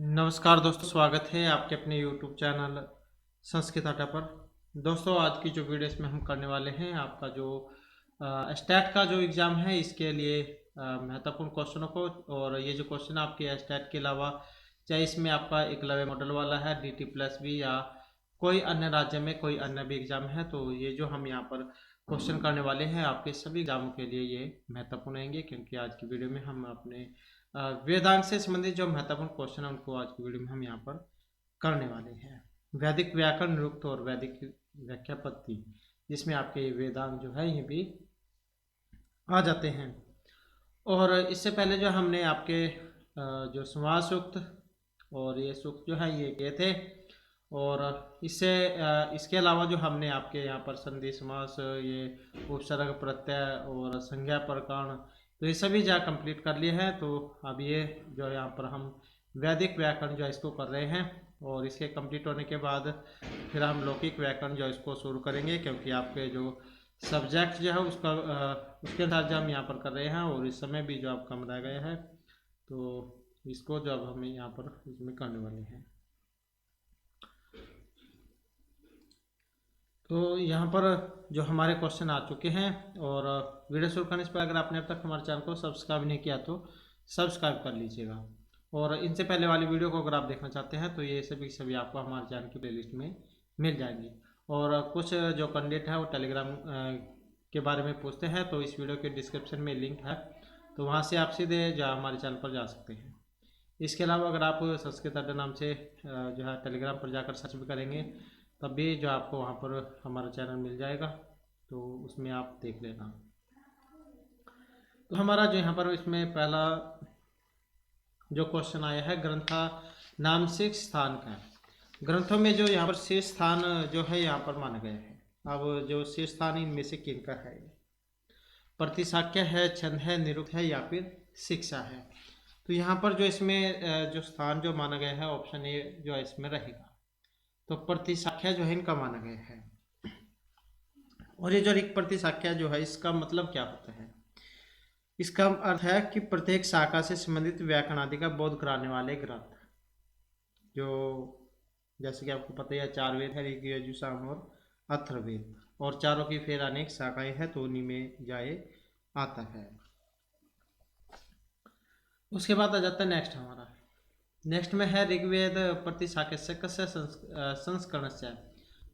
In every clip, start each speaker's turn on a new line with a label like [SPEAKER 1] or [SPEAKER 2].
[SPEAKER 1] नमस्कार दोस्तों, स्वागत है आपके अपने YouTube चैनल संस्कृत अड्डा पर। दोस्तों, आज की जो वीडियो इसमें हम करने वाले हैं, आपका जो स्टैट का जो एग्ज़ाम है इसके लिए महत्वपूर्ण क्वेश्चनों को, और ये जो क्वेश्चन आपके स्टैट के अलावा चाहे इसमें आपका एकलव्य मॉडल वाला है, DT+B या कोई अन्य राज्य में कोई अन्य भी एग्ज़ाम है, तो ये जो हम यहाँ पर क्वेश्चन करने वाले हैं आपके सभी एग्जामों के लिए ये महत्वपूर्ण रहेंगे, क्योंकि आज की वीडियो में हम अपने वेदांत से संबंधित जो महत्वपूर्ण क्वेश्चन है उनको आज की वीडियो में हम यहाँ पर करने वाले हैं। वैदिक व्याकरण निरुक्त और वैदिक व्याख्या पद्धति, जिसमें आपके वेदांत जो है ये भी आ जाते हैं। और इससे पहले जो हमने आपके जो समास सूक्त और ये सूक्त जो है ये किए थे, और इसके अलावा जो हमने आपके यहाँ पर संधि समास, ये उपसर्ग प्रत्यय और संज्ञा प्रकरण, तो ये सभी जहाँ कंप्लीट कर लिए हैं। तो अब ये जो यहाँ पर हम वैदिक व्याकरण जो है इसको कर रहे हैं, और इसके कंप्लीट होने के बाद फिर हम लौकिक व्याकरण जो है इसको शुरू करेंगे, क्योंकि आपके जो सब्जेक्ट जो है उसके अनुसार जो हम यहाँ पर कर रहे हैं, और इस समय भी जो आप कम रह गया है, तो इसको जो अब हम यहाँ पर इसमें करने वाले हैं। तो यहाँ पर जो हमारे क्वेश्चन आ चुके हैं, और वीडियो शुरू करने से पहले अगर आपने अब तक हमारे चैनल को सब्सक्राइब नहीं किया तो सब्सक्राइब कर लीजिएगा, और इनसे पहले वाली वीडियो को अगर आप देखना चाहते हैं तो ये सभी आपको हमारे चैनल की प्लेलिस्ट में मिल जाएंगी। और कुछ जो कैंडिडेट है वो टेलीग्राम के बारे में पूछते हैं, तो इस वीडियो के डिस्क्रिप्शन में लिंक है, तो वहाँ से आप सीधे जो हमारे चैनल पर जा सकते हैं। इसके अलावा अगर आप संस्कृत अड्डा नाम से जो है टेलीग्राम पर जाकर सर्च भी करेंगे, तब भी जो आपको वहाँ पर हमारा चैनल मिल जाएगा, तो उसमें आप देख लेना। तो हमारा जो यहाँ पर इसमें पहला जो क्वेश्चन आया है, ग्रंथा नाम से स्थान का है। ग्रंथों में जो यहाँ पर शीर्ष स्थान जो है यहाँ पर माना गया है। अब जो शीर्ष स्थान इनमें से किनका है? प्रतिशाख्य है, छंद है, निरुक्त है, या फिर शिक्षा है? तो यहाँ पर जो इसमें जो स्थान जो माना गया है, ऑप्शन ए जो है इसमें रहेगा। तो प्रतिशाख्या जो है इनका माना गया है। और ये जो ऋक प्रतिशाख्या जो है इसका मतलब क्या होता है? इसका अर्थ है कि प्रत्येक शाखा से संबंधित व्याकरण आदि का बोध कराने वाले ग्रंथ, जो जैसे कि आपको पता ही है, चार वेद है, ऋग, यजुर, साम और अथर्ववेद, और चारों की फिर अनेक शाखाएं हैं, तो उन्हीं में जाए आता है। उसके बाद आ जाता है नेक्स्ट हमारा। नेक्स्ट में है ऋग्वेद प्रतिशाख्यस्य कस्य संस्करणस्य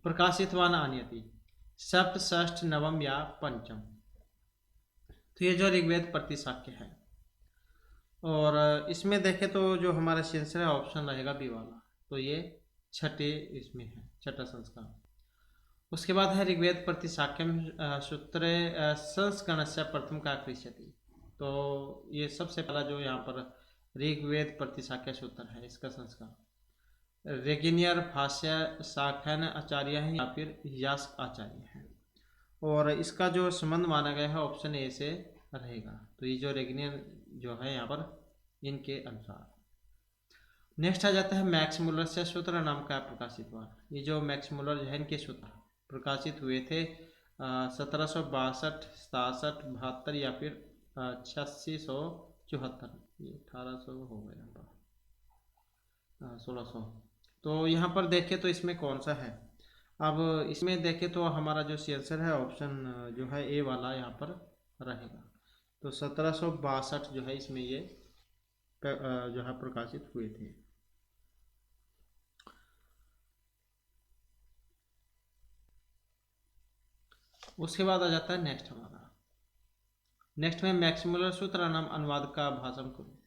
[SPEAKER 1] प्रकाशितवान आनयति सप्त, षष्ठ, नवम या पंचम? तो ये जो ऋग्वेद प्रतिशाख्य है, और इसमें देखें तो जो हमारा आंसर है ऑप्शन रहेगा बी वाला, तो ये छठे इसमें है, छठा संस्कार। उसके बाद है ऋग्वेद प्रतिशाख्यम सूत्रे संस्करणस्य प्रथम का कृष्यति। तो ये सबसे पहला जो यहाँ पर ऋग्वेद प्रतिशाख्य सूत्र है, इसका संस्कार रेगिनियर भाष्य शाखन आचार्य हैं या फिर यास्क आचार्य हैं, और इसका जो संबंध माना गया है ऑप्शन ए से रहेगा। तो ये जो रेगिनियर जो है यहाँ पर इनके अनुसार। नेक्स्ट आ जाता है मैक्स मुलर से सूत्र नाम का प्रकाशित हुआ। ये जो मैक्स मुलर जो है इनके सूत्र प्रकाशित हुए थे 1762, 67, 72 या फिर 8674, ये 1800 हो गया, 1600। तो यहाँ पर देखें तो इसमें कौन सा है? अब इसमें देखें तो हमारा जो आंसर है ऑप्शन जो है ए वाला यहाँ पर रहेगा। तो 1762 जो है इसमें ये जो है प्रकाशित हुए थे। उसके बाद आ जाता है नेक्स्ट हमारा। नेक्स्ट में मैक्समुलर सूत्र नाम अनुवाद का भाषण करो।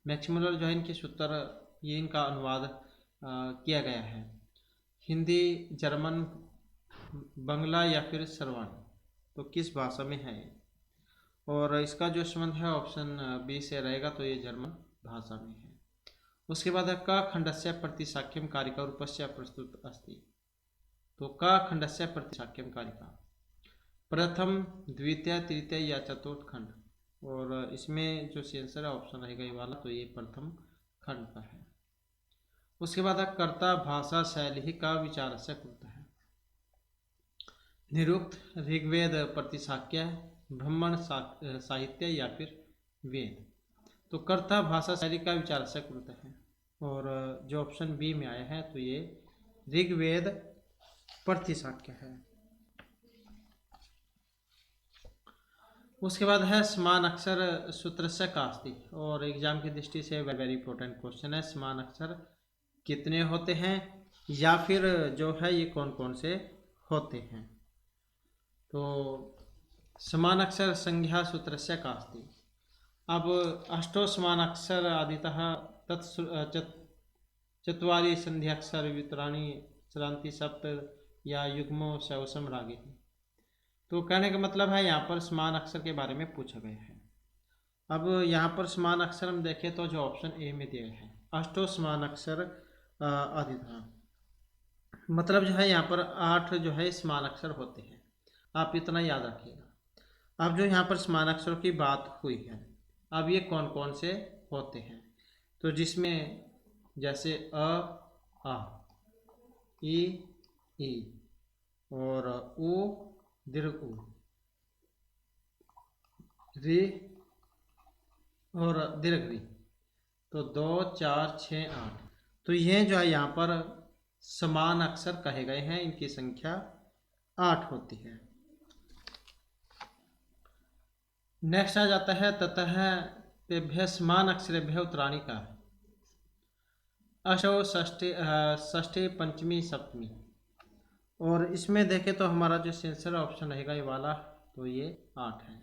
[SPEAKER 1] मैक्समुलर जो है इनके सूत्र, ये इनका अनुवाद किया गया है हिंदी, जर्मन, बंगला या फिर सरवान, तो किस भाषा में है? और इसका जो संबंध है ऑप्शन बी से रहेगा, तो ये जर्मन भाषा में है। उसके बाद है क खंडस्य प्रतिशाख्यम कारिका रूपस्य प्रस्तुत अस्ति। तो क खंडस्य प्रतिशाख्यम कारिका प्रथम, द्वितीय, तृतीय या चतुर्थ खंड, और इसमें जो आंसर है ऑप्शन रहेगा ये वाला, तो ये प्रथम खंड का है। उसके बाद कर्ता भाषा शैली का विचार से कृत है। निरुक्त ऋग्वेद प्रतिशाख्य, ब्राह्मण साहित्य या फिर वेद। तो कर्ता भाषा शैली का विचार से कृत है, और जो ऑप्शन बी में आया है तो ये ऋग्वेद प्रतिशाख्य है। उसके बाद है समान अक्षर सूत्रस्य का अस्ति, और एग्जाम की दृष्टि से वेरी इंपॉर्टेंट क्वेश्चन है। समान अक्षर कितने होते हैं या फिर जो है ये कौन कौन से होते हैं। तो समान अक्षर संज्ञा सूत्रस्य का अस्ति। अब अष्टो समान अक्षर आदितः चत्वारि संध्याक्षर वितराणी चरांति सप्त या युग्मो शवसम रागे। तो कहने का मतलब है यहाँ पर समान अक्षर के बारे में पूछा गया है। अब यहाँ पर समान अक्षर हम देखें तो जो ऑप्शन ए में दिया है अष्टो समान अक्षर आदितः, मतलब जो है यहाँ पर 8 जो है समान अक्षर होते हैं, आप इतना याद रखिएगा। अब जो यहाँ पर समान अक्षरों की बात हुई है, अब ये कौन कौन से होते हैं, तो जिसमें जैसे आ, ई और उ दीर्घ उ, री और दीर्घ री, तो 2 4 6 8, तो ये जो है यहाँ पर समान अक्षर कहे गए हैं, इनकी संख्या 8 होती है। नेक्स्ट आ जाता है ततः तेभ्य समान अक्षरेभ्य उत्तराणी का अशो षष्ठी पंचमी सप्तमी, और इसमें देखें तो हमारा जो सेंसर ऑप्शन रहेगा ये वाला, तो ये 8 है।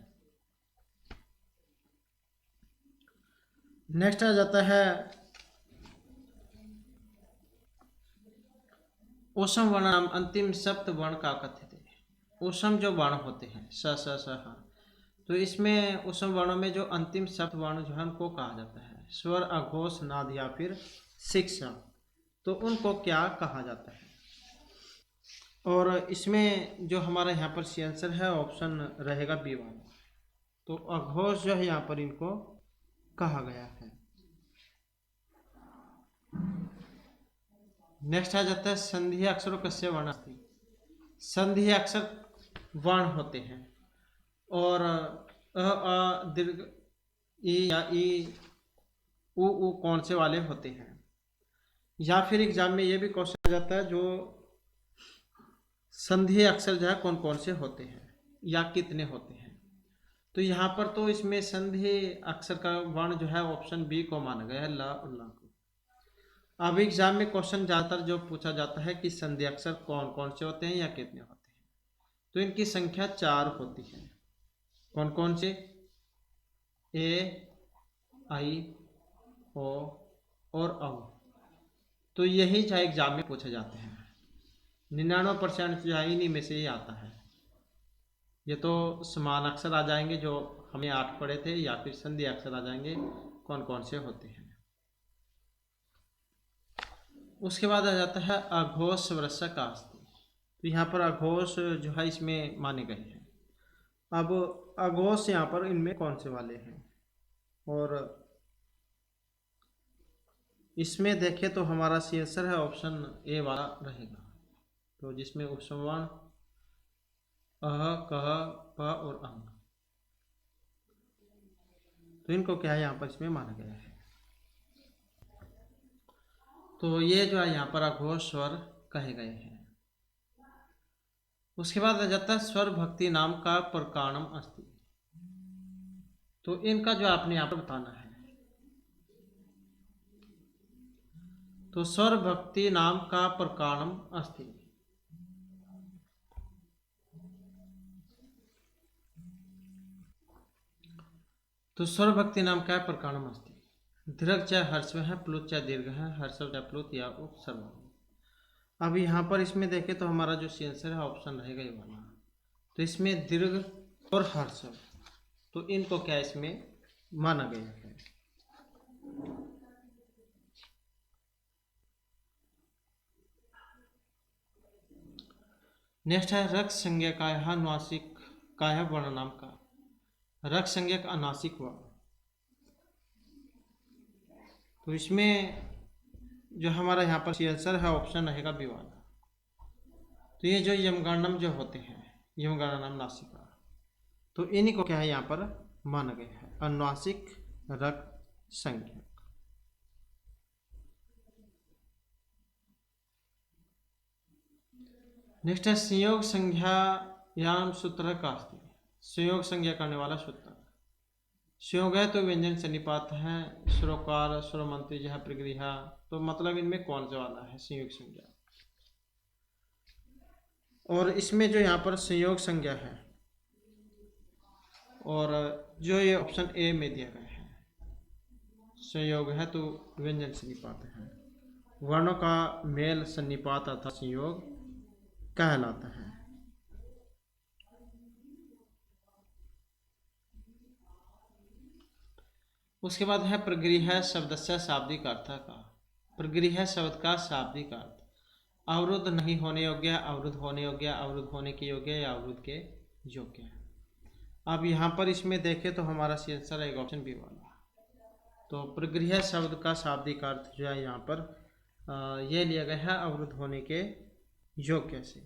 [SPEAKER 1] नेक्स्ट आ जाता है ओसम वर्ण नाम अंतिम सप्त वर्ण का कथित है। ओसम जो वर्ण होते हैं स स स ह, तो इसमें ओसम वर्णों में जो अंतिम सप्त वर्ण जो है उनको कहा जाता है स्वर, अघोष, नाद या फिर शिक्षा, तो उनको क्या कहा जाता है। और इसमें जो हमारा यहाँ पर सी आंसर है ऑप्शन रहेगा बी वाला, तो अघोष जो है यहाँ पर इनको कहा गया है। नेक्स्ट आ जाता है संधि अक्षरों कस्य वर्ण अस्ति। संधि अक्षर वर्ण होते हैं, और अ दीर्घ ई या ई उ कौन से वाले होते हैं, या फिर एग्जाम में ये भी क्वेश्चन आ जाता है जो संधि अक्षर जो है कौन कौन से होते हैं या कितने होते हैं। तो यहाँ पर तो इसमें संधि अक्षर का वर्ण जो है ऑप्शन बी को माना गया है, ला और ला को। अब एग्जाम में क्वेश्चन ज़्यादातर जो पूछा जाता है कि संधि अक्षर कौन कौन से होते हैं या कितने होते हैं, तो इनकी संख्या 4 होती है। कौन कौन से? ए, आई, ओ और औ। तो यही चाहे एग्जाम में पूछे जाते हैं, 99% जो है इन्हीं में से ही आता है। ये तो समान अक्षर आ जाएंगे जो हमें 8 पढ़े थे, या फिर संधि अक्षर आ जाएंगे कौन कौन से होते हैं। उसके बाद आ जाता है अघोष वर्ष का अस्ति। तो यहाँ पर अघोष जो है इसमें माने गए हैं। अब अघोष यहाँ पर इनमें कौन से वाले हैं, और इसमें देखें तो हमारा सी आंसर है ऑप्शन ए वाला रहेगा, तो जिसमें उपसमवर्ण अह, कह, प और अंग, तो इनको क्या है यहाँ पर इसमें माना गया है। तो ये जो है यहाँ पर अघोष स्वर कहे गए हैं। उसके बाद आ जाता है स्वर भक्ति नाम का प्रकारणम अस्ति। तो इनका जो आपने यहाँ पर बताना है, तो स्वर भक्ति नाम का प्रकारणम अस्ति। तो स्वर भक्ति नाम का प्रकारणम अस्ति। दीर्घ चाहे हर्ष है, प्लुत चाहे दीर्घ है, हर्षव चाहे प्लुत या उपसर्ग। अब यहाँ पर इसमें देखें तो हमारा जो आंसर है ऑप्शन रहेगा ये वाला, तो इसमें दीर्घ और हर्षव, तो इनको क्या इसमें माना गया है। नेक्स्ट है रक्त संज्ञा का है अनुनासिक का है वर्ण नाम का। रक्त संज्ञा का अनासिक वर्ण, तो इसमें जो हमारा यहाँ पर आंसर है ऑप्शन रहेगा बी वाला। तो ये जो यमगणनम जो होते हैं, यमगणनम नासिका, तो इन्हीं को क्या है यहाँ पर माना गया है अनुनासिक रक्त संज्ञा। नेक्स्ट है संयोग संज्ञायाम सूत्र का अस्ति। संयोग संज्ञा करने वाला सूत्र संयोग है तो व्यंजन सन्निपात है, स्वरोकार स्वरमंत्री है, प्रगृहा, तो मतलब इनमें कौन सा वाला है संयोग संज्ञा। और इसमें जो यहाँ पर संयोग संज्ञा है और जो ये ऑप्शन ए में दिया गया है, संयोग है तो व्यंजन सन्निपात है, वर्णों का मेल सन्निपात अर्थात संयोग कहलाता है। उसके बाद है प्रगृह शब्दस्य शाब्दिक अर्थ का। प्रगृह शब्द का शाब्दिक अर्थ अवरुद्ध नहीं होने योग्य, अवरुद्ध होने योग्य, अवरुद्ध होने के योग्य या अवरुद्ध के योग्य है। अब यहाँ पर इसमें देखें तो हमारा सी आंसर है ऑप्शन बी वाला। तो प्रगृह शब्द का शाब्दिक अर्थ जो है यहाँ पर ये लिया गया है अवरुद्ध होने के योग्य से।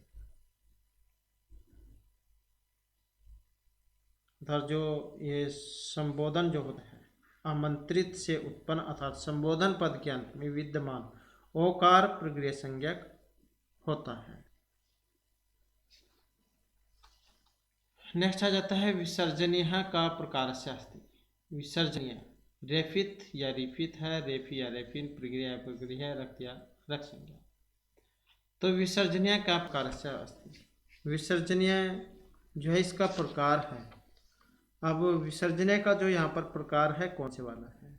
[SPEAKER 1] अर्थात जो ये संबोधन जो होता है आमंत्रित से उत्पन्न अर्थात संबोधन पद के अंत में विद्यमान ओकार प्रगृह संज्ञक होता है। नेक्स्ट आ जाता है विसर्जनीय का प्रकार से अस्ति। विसर्जनीय रेफित या रिफित है, रेफी या रेफिन, प्रगृह या प्रगृह, रक्त या रक्त संज्ञा। तो विसर्जनीय का प्रकार से अस्ति। विसर्जनीय जो है इसका प्रकार है। अब विसर्जनीय का जो यहाँ पर प्रकार है कौन से वाला है,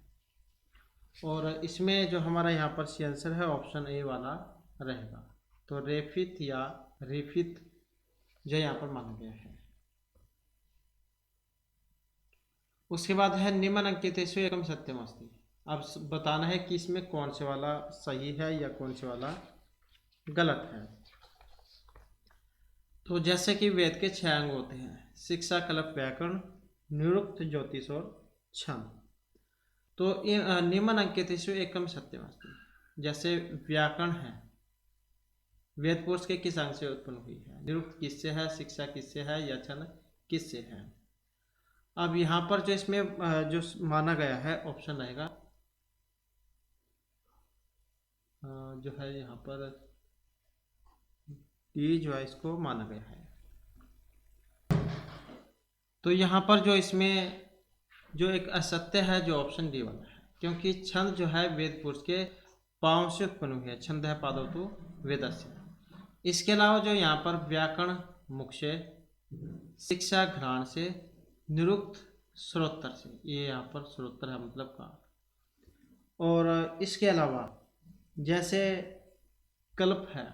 [SPEAKER 1] और इसमें जो हमारा यहाँ पर सी आंसर है ऑप्शन ए वाला रहेगा। तो रेफित या रिफित जो यहाँ पर माना गया है। उसके बाद है निम्न अंकितेषु एकम सत्यम अस्ति। अब बताना है कि इसमें कौन से वाला सही है या कौन से वाला गलत है। तो जैसे कि वेद के 6 अंग होते हैं शिक्षा, कल्प, व्याकरण, निरुक्त, ज्योतिष और छंद। तो निम्न अंकितेषु एकम सत्यम अस्ति। जैसे व्याकरण है वेद पुरुष के किस अंग से उत्पन्न हुई है, निरुक्त किससे है, शिक्षा किससे है या छंद किससे है। अब यहाँ पर जो इसमें जो माना गया है ऑप्शन रहेगा जो है यहाँ पर डी जो है इसको माना गया है। तो यहाँ पर जो इसमें जो एक असत्य है जो ऑप्शन डी वाला है, क्योंकि छंद जो है वेद पुरुष के पाँव से उत्पन्न हुई है, छंद है पादौ तो वेदस्य। इसके अलावा जो यहाँ पर व्याकरण मुख से, शिक्षा घ्राण से, निरुक्त श्रोत्र से, ये यहाँ पर श्रोत्र है मतलब का। और इसके अलावा जैसे कल्प है,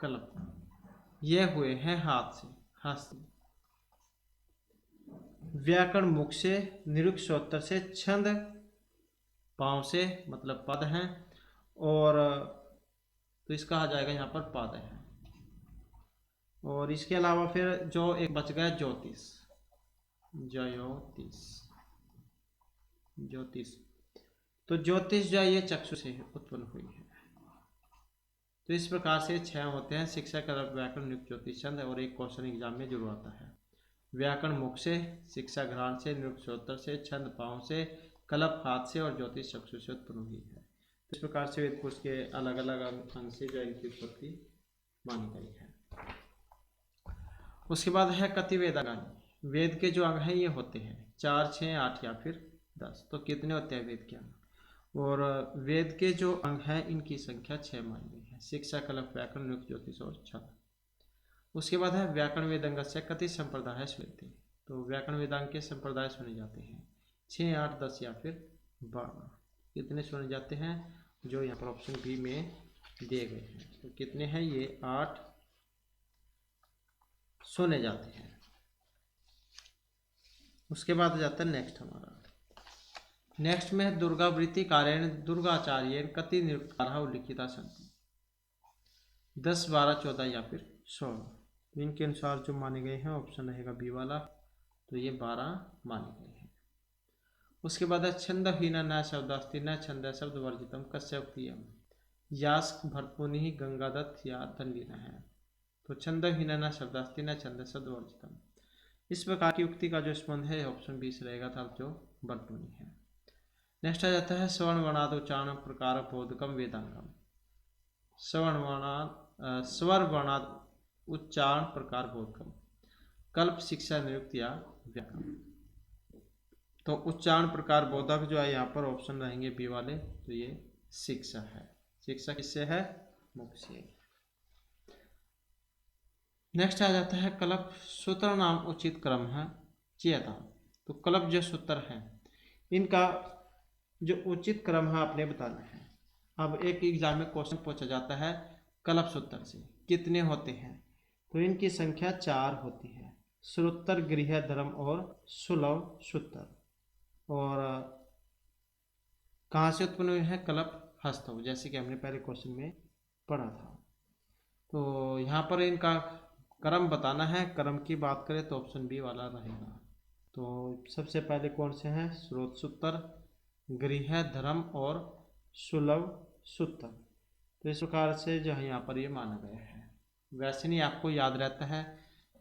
[SPEAKER 1] कल्प ये हुए हैं हाथ से, हाथ से। व्याकरण मुख से, निरुक्त श्रोत्र से, छंद पाँव से मतलब पद हैं, और तो इसका आ जाएगा यहाँ पर पद है। और इसके अलावा फिर जो एक बच गया ज्योतिष, ज्योतिष, ज्योतिष। तो ज्योतिष जो है ये चक्षु से उत्पन्न हुई है। तो इस प्रकार से 6 होते हैं शिक्षा, कल्प, व्याकरण, निरुक्त, ज्योतिष, छंद। और एक क्वेश्चन एग्जाम में जरूर आता है व्याकरण मुख से, शिक्षा घ्राण से, निरुक्त श्रोत्र से, छंद पाँव से, कल्प हाथ से और ज्योतिष चक्षु से उत्पन्न हुई है। तो इस प्रकार से वेद पुरुष के अलग अलग अंग से जो इनकी उत्पत्ति मानी गई है। उसके बाद है कति वेदांगानि। वेद के जो अंग हैं ये होते हैं 4, 6, 8 या फिर 10। तो कितने होते हैं वेद के अंग, और वेद के जो अंग हैं इनकी संख्या 6 मानी गई है, शिक्षा, कल्प, व्याकरण, निरुक्त, ज्योतिष और छंद। उसके बाद है व्याकरण वेदांगस्य कति संप्रदाय श्रूयते। तो व्याकरण वेदांग के संप्रदाय सुने जाते हैं 6, 8, 10 या फिर 12। कितने सुने जाते हैं जो यहाँ पर ऑप्शन बी में दिए गए हैं। तो कितने हैं ये 8 सुने जाते हैं। उसके बाद जाता है नेक्स्ट हमारा, नेक्स्ट में है दुर्गावृत्ति कारेण दुर्गाचार्य कति निरुक्ताः उल्लिखिता सन्ति। 10, 12, 14 या फिर 16। इनके अनुसार जो माने गए हैं ऑप्शन रहेगा बी वाला। तो ये 12 माने गए हैं। उसके बाद है छंदहीन न शब्दास्ति न छंद शब्द वर्जितम कस्य उक्तियम। यास्क, भरतमुनि, गंगादत्त या दंडीन है। तो छंदहीन न शब्दास्ति न छंद शब्द वर्जितम, इस प्रकार की उक्ति का जो संबंध है ऑप्शन बी से रहेगा था जो भरतमुनि है। नेक्स्ट आ जाता है श्रवण वर्णाद उच्चारण प्रकार बोधकम वेदांगम। श्रवण वर्णाद स्वर वर्णाद उच्चारण प्रकार बोधकम, कल्प, शिक्षा, निरुक्त या व्याकरण। तो उच्चारण प्रकार बोधक जो है यहाँ पर ऑप्शन रहेंगे बी वाले, तो ये शिक्षा है। शिक्षा किससे है? मुख से। नेक्स्ट आ जाता है कल्प सूत्र नाम उचित क्रम है चेता। तो कल्प जो सूत्र है इनका जो उचित क्रम है आपने बताना है। अब एक एग्जाम में क्वेश्चन पूछा जाता है कल्प सूत्र से कितने होते हैं, तो इनकी संख्या 4 होती है। श्रोत्र, गृह, धर्म और सुलभ सूत्र। और कहाँ से उत्पन्न हुए हैं? कल्प हस्तव, जैसे कि हमने पहले क्वेश्चन में पढ़ा था। तो यहाँ पर इनका क्रम बताना है। क्रम की बात करें तो ऑप्शन बी वाला रहेगा। तो सबसे पहले कौन से हैं? स्रोत सूत्र, गृह, धर्म और सुलभ सूत्र। तो इस प्रकार से जो है यहाँ पर ये माना गया है। वैसे नहीं आपको याद रहता है,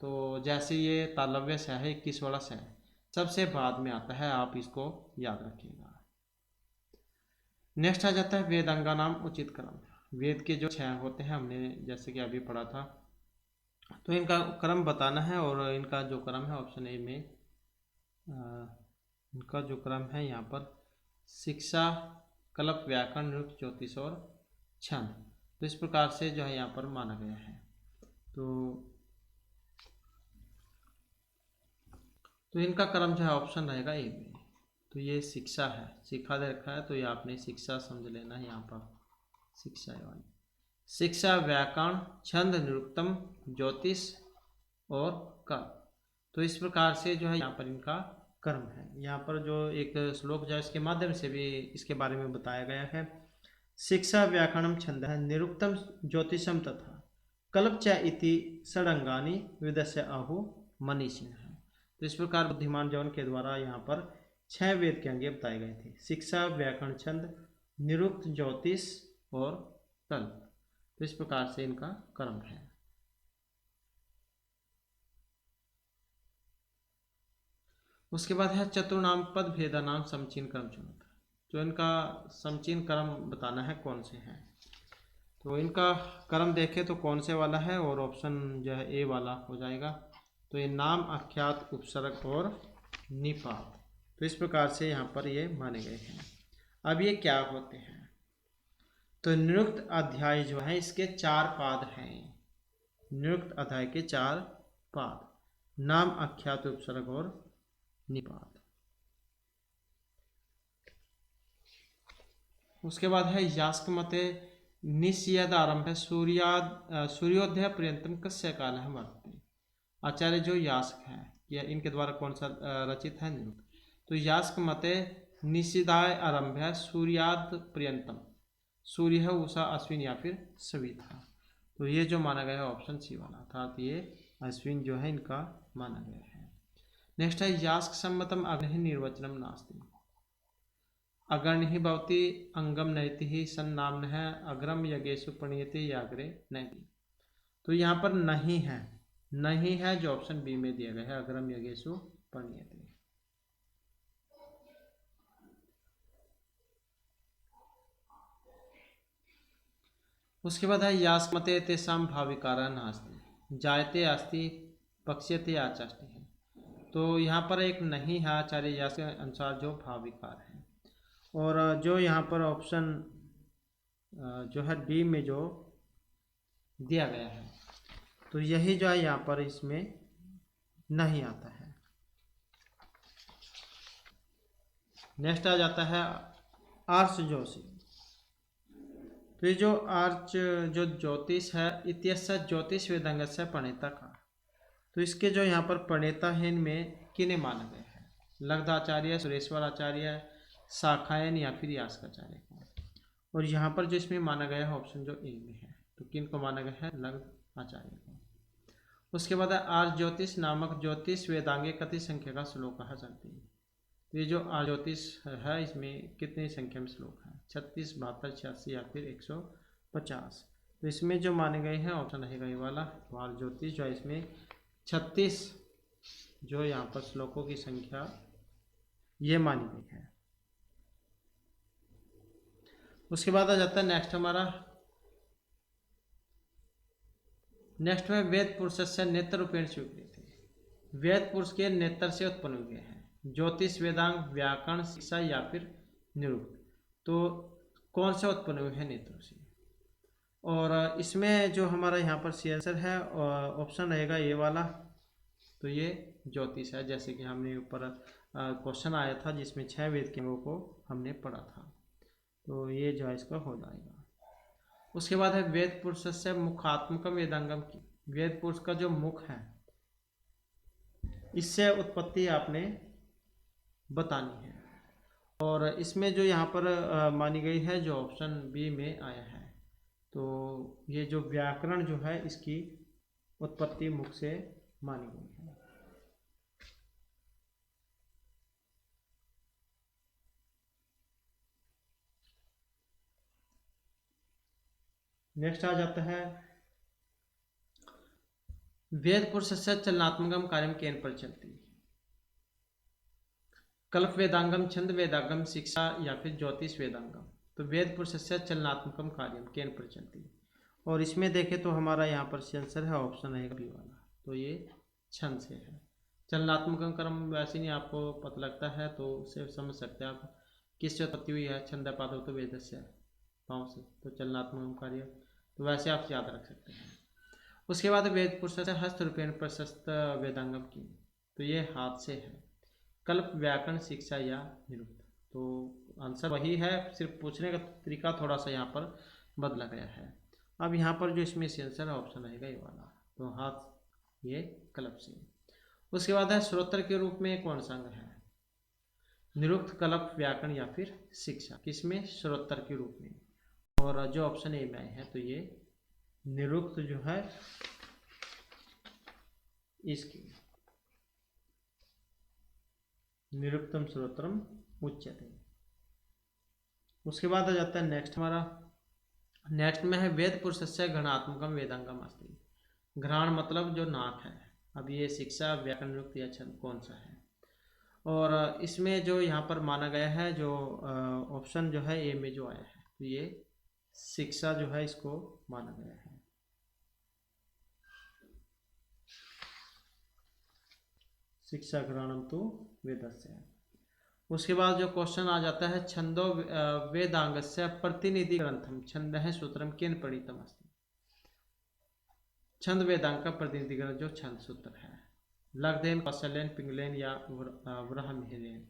[SPEAKER 1] तो जैसे ये तालव्य से है 21 वाला से सबसे बाद में आता है, आप इसको याद रखिएगा। नेक्स्ट आ जाता है वेदांगा नाम उचित क्रम। वेद के जो 6 होते हैं हमने जैसे कि अभी पढ़ा था, तो इनका क्रम बताना है। और इनका जो क्रम है ऑप्शन ए में इनका जो क्रम है यहाँ पर शिक्षा, कल्प, व्याकरण, निरुक्त, ज्योतिष और छंद। तो इस प्रकार से जो है यहाँ पर माना गया है। तो इनका क्रम जो है ऑप्शन रहेगा ए में। तो ये शिक्षा है, शिक्षा दे रखा है तो ये आपने शिक्षा समझ लेना है यहाँ पर। शिक्षा है वाली शिक्षा, व्याकरण, छंद, निरुक्तम, ज्योतिष और कल्प। तो इस प्रकार से जो है यहाँ पर इनका कर्म है। यहाँ पर जो एक श्लोक जो है इसके माध्यम से भी इसके बारे में बताया गया है। शिक्षा, व्याकरणम, छंद है, निरुक्तम, ज्योतिषम तथा कल्प च इति षडंगानि विदस्य आहु मनीषिण है। तो इस प्रकार बुद्धिमान जन के द्वारा यहाँ पर 6 वेद के अंगे बताए गए थे। शिक्षा, व्याकरण, छंद, निरुक्त, ज्योतिष और कल्प। तो इस प्रकार से इनका कर्म है। उसके बाद है चतुर्नाम पद भेदानाम समचीन कर्म चुनत। जो इनका समचीन कर्म बताना है कौन से हैं। तो इनका कर्म देखें तो कौन से वाला है, और ऑप्शन जो है ए वाला हो जाएगा। तो ये नाम, आख्यात, उपसर्ग और निपात। तो इस प्रकार से यहाँ पर ये माने गए हैं। अब ये क्या होते हैं? तो निरुक्त अध्याय जो है इसके 4 पाद हैं। निरुक्त अध्याय के 4 पाद, नाम, आख्यात, उपसर्ग और निपात। उसके बाद है यास्क मते निश्यद आरंभ है सूर्योदय पर्यंतम कस्य काल है वर्तते। आचार्य जो यास्क है या इनके द्वारा कौन सा रचित है? निरुक्त। तो यास्क मते निशिदाय आरंभ है सूर्याद पर्यंतम, सूर्य है, उषा, अश्विन या फिर सविता। तो ये जो माना गया है ऑप्शन सी वाला, अर्थात ये अश्विन जो है इनका माना गया है। नेक्स्ट है यास्क सम्मतम अग्नि निर्वचनम नास्ति। अग्नि भवति अंगम नयति ही सन्नाम है अग्रम यज्ञेशु पणीयते याग्रे नयति। तो यहाँ पर नहीं है, नहीं है जो ऑप्शन बी में दिया गया है, अग्रम यज्ञेशु पणीयते। उसके बाद है यास्मते तेषां भाविकारा नास्ति, जायते अस्ति, पक्ष्यते आचाष्टि है। तो यहाँ पर एक नहीं है आचार्य यास के अनुसार जो भाविकार है। और जो यहाँ पर ऑप्शन जो है बी में जो दिया गया है, तो यही जो है यहाँ पर इसमें नहीं आता है। नेक्स्ट आ जाता है आर्ष जोशी। तो ये जो आर्च जो ज्योतिष है इत्यस्य ज्योतिष वेदांग से प्रणेता का। तो इसके जो यहाँ पर प्रणेता है इनमें किन्हें माना गया है? लग्धाचार्य, सुरेश्वर आचार्य, शाखायन या फिर यास्काचार्य को। और यहाँ पर जो इसमें माना गया है ऑप्शन जो ए में है, तो किन को माना गया है? लग्ध आचार्य को। उसके बाद आर्य ज्योतिष नामक ज्योतिष वेदांगे कति संख्या का श्लोक कहा जाती है। तो ये जो आर्य ज्योतिष है इसमें कितनी संख्या में श्लोक है? 36, 72, 86 या फिर 150। तो इसमें जो माने गए हैं ऑप्शन रहेगा ये वाला। आर्य ज्योतिष जो है इसमें 36 जो यहाँ पर श्लोकों की संख्या ये मानी गई है। उसके बाद आ जाता है नेक्स्ट हमारा नेक्स्ट में वेद पुरुष से नेत्र रूपेण स्वीकृत है। वेद पुरुष के नेत्र से उत्पन्न हुए हैं। ज्योतिष, वेदांग, व्याकरण, शिक्षा या फिर निरुक्त। तो कौन से उत्पन्न हुए हैं? नेत्रों से। और इसमें जो हमारा यहाँ पर सी आंसर है ऑप्शन रहेगा ए वाला। तो ये ज्योतिष है, जैसे कि हमने ऊपर क्वेश्चन आया था जिसमें 6 वेद के अंगों को हमने पढ़ा था। तो ये जो है इसका हो जाएगा। उसके बाद है वेद पुरुष से मुखात्मकम वेदांगम की। वेद पुरुष का जो मुख है इससे उत्पत्ति आपने बतानी है। और इसमें जो यहाँ पर मानी गई है जो ऑप्शन बी में आया है, तो ये जो व्याकरण जो है इसकी उत्पत्ति मुख से मानी गई है। नेक्स्ट आ जाता है वेद पुरुष से चलनात्मकम कार्यम केन पर चलती। कल्प वेदांगम, छंद वेदांगम, शिक्षा या फिर ज्योतिष वेदांगम। तो वेद पुरुष से चलनात्मकम कार्यम केन पर चलती। और इसमें देखें तो हमारा यहाँ पर आंसर है ऑप्शन है बी वाला। तो ये छंद से है। चलनात्मकम कर्म वैसे नहीं आपको पता लगता है तो उसे समझ सकते हैं आप किससे उत्पत्ति हुई है। छंद पादो तो वेद से पाँव से, तो चलनात्मकम कार्य, तो वैसे आप याद रख सकते हैं। उसके बाद वेद पुरुष से हस्त रूपेण प्रशस्त वेदांगम की। तो ये हाथ से है। कल्प, व्याकरण, शिक्षा या निरुक्त। तो आंसर वही है, सिर्फ पूछने का तरीका थोड़ा सा यहाँ पर बदला गया है। अब यहाँ पर जो इसमें आंसर है ऑप्शन रहेगा ये वाला। तो हाथ ये कल्प से। उसके बाद है श्रोत्र के रूप में कौन सा अंग है? निरुक्त, कल्प, व्याकरण या फिर शिक्षा। किसमें? श्रोत्र के रूप में। और जो ऑप्शन ए में है तो ये निरुक्त जो है इसकी निरुक्तम श्रोत्रम उच्यते। उसके बाद आ जाता है नेक्स्ट हमारा। नेक्स्ट में है वेद पुरुष से घृणात्मकम वेदांगम अस्ति। घ्राण मतलब जो नाक है। अब ये शिक्षा, व्याकरण, निरुक्त या छंद कौन सा है? और इसमें जो यहाँ पर माना गया है जो ऑप्शन जो है ए में जो आया है तो ये शिक्षा जो है इसको माना गया है। शिक्षा घ्राणम तो वेदस्य है। उसके बाद जो क्वेश्चन आ जाता है छंदो वेदांगस्य प्रतिनिधि ग्रंथम छंद है सूत्रम केन प्रणीतम अस्ति। छंद वेदांग का प्रतिनिधि ग्रंथ जो छंद सूत्र है। लघुलेन, कौशलेन, पिंगलेन या ब्रह्मलेन।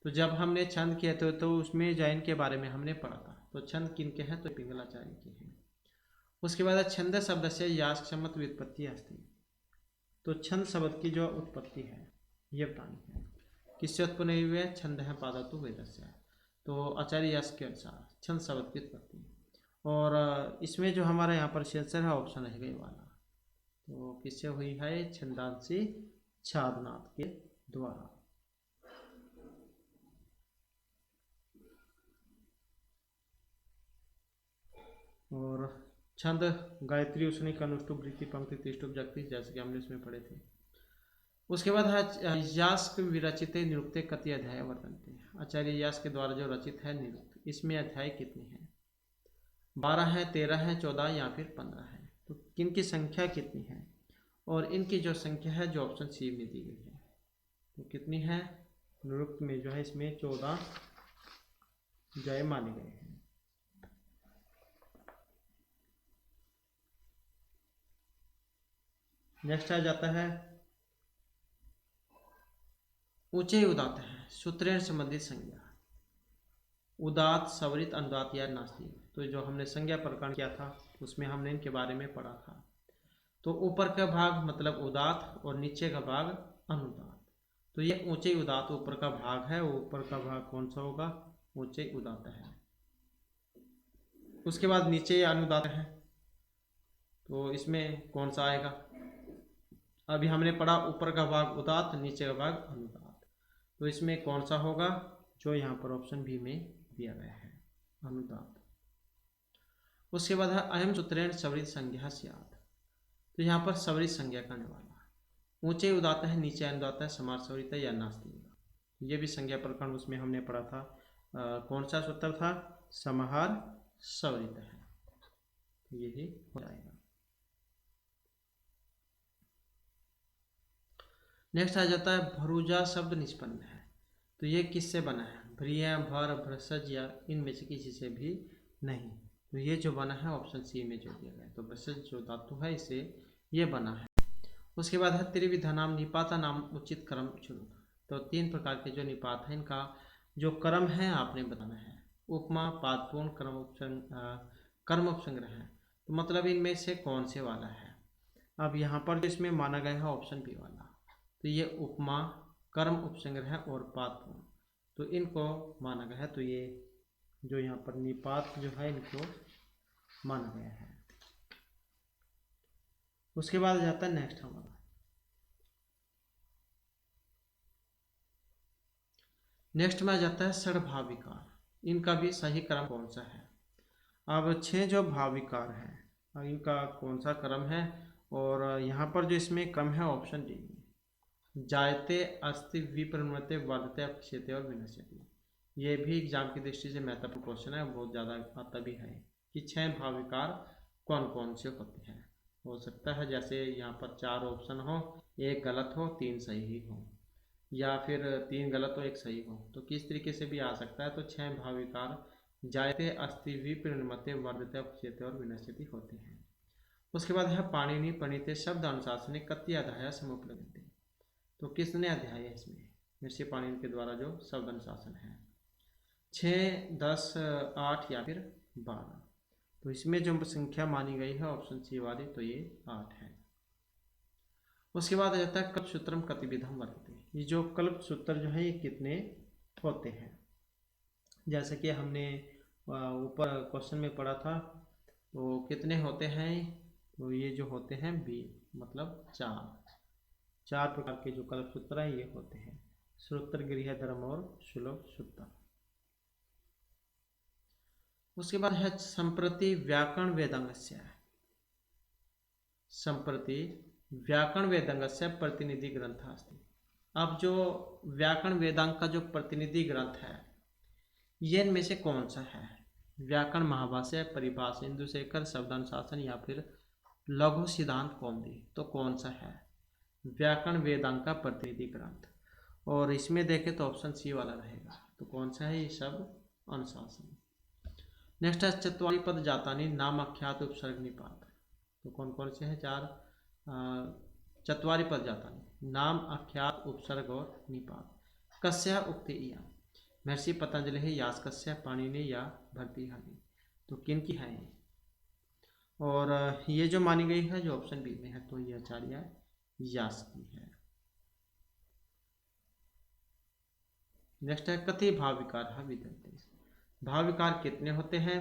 [SPEAKER 1] तो जब हमने छंद किए थे तो उसमें जैन के बारे में हमने पढ़ा था। तो छंद किन के हैं? तो पिंगलाचार्य के हैं। उसके बाद छंद शब्द से यास्कमत व्युत्पत्ति अस्ति। तो छंद शब्द की जो उत्पत्ति है ये बतानी है। किससे उत्पन्न हुए? छंद है पादतु वेदस्य। तो आचार्य यश के अनुसार छंद शब्द की उत्पत्ति। और इसमें जो हमारा यहाँ पर आंसर है ऑप्शन रहेगा ये वाला। तो किससे हुई है? छंदांशी छादनाथ के द्वारा। और छंद गायत्री, उसनिक, अनुष्टुप, वृत्ति, पंक्ति, त्रिष्टुप, जगती, जैसे कि हमने इसमें पढ़े थे। उसके बाद है यास्क विरचित निरुक्ते कति अध्याय वर्तन्ते। आचार्य यास्क के द्वारा जो रचित है निरुक्त, इसमें अध्याय कितने हैं? 12 है, 13 है, 14 या फिर 15 है। तो किन की संख्या कितनी है? और इनकी जो संख्या है जो ऑप्शन सी में दी गई है तो कितनी है? निरुक्त में जो है इसमें 14 जय माने गए हैं। नेक्स्ट आ जाता है ऊंचे उदात है सूत्रेण संबंधित संज्ञा। उदात, सवरित, अनुदात या नास्तिक। तो जो हमने संज्ञा प्रकरण किया था उसमें हमने इनके बारे में पढ़ा था। तो ऊपर का भाग मतलब उदात और नीचे का भाग अनुदात। तो ये ऊंचे उदात ऊपर का भाग है। ऊपर का भाग कौन सा होगा? ऊंचे उदात है। उसके बाद नीचे अनुदात है। तो इसमें कौन सा आएगा? अभी हमने पढ़ा ऊपर का भाग उदात, नीचे का भाग अनुदात। तो इसमें कौन सा होगा? जो यहाँ पर ऑप्शन बी में दिया गया है, अनुदात। उसके बाद है अयम सूत्रेण सवरित संज्ञा स्यात्। तो यहाँ पर सवरित संज्ञा करने वाला ऊंचे उदात है, नीचे अनुदात है, समार सवरित है या नास्तिक। ये भी संज्ञा प्रकरण उसमें हमने पढ़ा था। कौन सा सूत्र था? समाहार सवरित है। यही हो जाएगा। नेक्स्ट आ जाता है भरूजा शब्द निष्पन्न है, तो ये किससे बना है? भ्रिय, भर, भ्रसज या इनमें से किसी से भी नहीं। तो ये जो बना है ऑप्शन सी में जो दिया गया है, तो भ्रसज जो धातु है इसे ये बना है। उसके बाद है त्रिविधा नाम निपाता नाम उचित क्रम चुनो। तो 3 प्रकार के जो निपात है इनका जो क्रम है आपने बताना है। उपमा, पादपूर्ण, कर्म उपसंग्रह है, तो मतलब इनमें से कौन से वाला है? अब यहाँ पर जो इसमें माना गया है ऑप्शन बी वाला, तो ये उपमा, कर्म उपसंग्रह और पादपूर्ण, तो इनको माना गया है। तो ये जो यहाँ पर निपात जो है इनको माना गया है। उसके बाद जाता है नेक्स्ट हमारा, नेक्स्ट में आ जाता है षड भाव विकार। इनका भी सही क्रम कौन सा है? अब 6 जो भाव विकार हैं, अब इनका कौन सा क्रम है? और यहाँ पर जो इसमें क्रम है ऑप्शन डी में, जायते, अस्ति, विप्रण्वते, वर्धते, अपक्षयते और विनश्यते। ये भी एग्जाम की दृष्टि से महत्वपूर्ण क्वेश्चन है, बहुत ज़्यादा आता भी है कि 6 भाव विकार कौन कौन से होते हैं। हो सकता है जैसे यहाँ पर 4 ऑप्शन हो, एक गलत हो 3 सही हो, या फिर 3 गलत हो 1 सही हो, तो किस तरीके से भी आ सकता है। तो 6 भाव विकार जायते, अस्ति, विप्रणमते, वर्धते, अपक्षयते और विनश्यति होते हैं। उसके बाद है पाणिनि प्रणीते शब्द अनुशासने कति अध्याय समुपलब्धि। तो किसने अध्याय है इसमें? महर्षि पाणिनि के द्वारा जो शब्द अनुशासन है, 6, 10, 8 या फिर 12। तो इसमें जो संख्या मानी गई है ऑप्शन सी वाली, तो ये 8 है। उसके बाद आ जाता है कल्पसूत्रम कतिविधम वर्तते। ये जो कल्पसूत्र जो है ये कितने होते हैं? जैसे कि हमने ऊपर क्वेश्चन में पढ़ा था, तो कितने होते हैं? तो ये जो होते हैं बी, मतलब 4 प्रकार के जो कल्पसूत्र हैं ये होते हैं, श्रोत्र, गृह, धर्म और सुलभ सूत्र। उसके बाद है संप्रति व्याकरण वेदांगस्य। संप्रति व्याकरण वेदांगस्य प्रतिनिधि ग्रंथ अस्ति। अब जो व्याकरण वेदांग का जो प्रतिनिधि ग्रंथ है ये इनमें से कौन सा है? व्याकरण महाभाष्य, परिभाषा, इंदुशेखर, शब्दानुशासन या फिर लघु सिद्धांत कौमुदी। तो कौन सा है व्याकरण वेदांग का प्रतिनिधि ग्रंथ? और इसमें देखें तो ऑप्शन सी वाला रहेगा। तो कौन सा है? ये शब्द अनुशासन। नेक्स्ट है चत्वारि पद जातानि नाम अख्यात उपसर्ग निपात। तो कौन कौन से हैं? 4 चत्वारि पद जातानि, नाम, अख्यात, उपसर्ग और निपात। कस्य उक्ति इयम्, महर्षि पतंजलि है, यास्कस्य, पाणिनि या भर्तृहरि। तो किन की है ये? और ये जो मानी गई है जो ऑप्शन बी में है, तो ये आचार्य यास की है। नेक्स्ट है कति भाव विकार है विद्यन्ते। भाव विकार कितने होते हैं?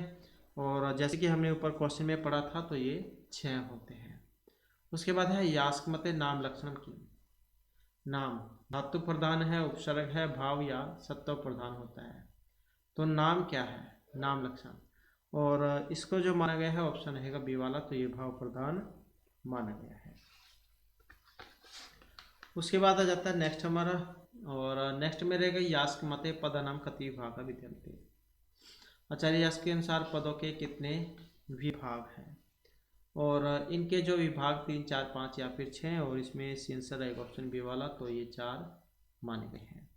[SPEAKER 1] और जैसे कि हमने ऊपर क्वेश्चन में पढ़ा था, तो ये 6 होते हैं। उसके बाद है यास्क मते नाम लक्षण की। नाम धातु प्रधान है, उपसर्ग है, भाव या सत्व प्रधान होता है। तो नाम क्या है? नाम लक्षण। और इसको जो माना गया है ऑप्शन रहेगा बी वाला, तो ये भाव प्रधान माना गया है। उसके बाद आ जाता है नेक्स्ट हमारा, और नेक्स्ट में रहेगा यास्क मते पदानाम कति विभाग विद्यन्ते। आचार्य यास्क के अनुसार पदों के कितने विभाग हैं? और इनके जो विभाग 3, 4, 5 या फिर 6, और इसमें आंसर रहेगा ऑप्शन बी वाला, तो ये 4 माने गए हैं।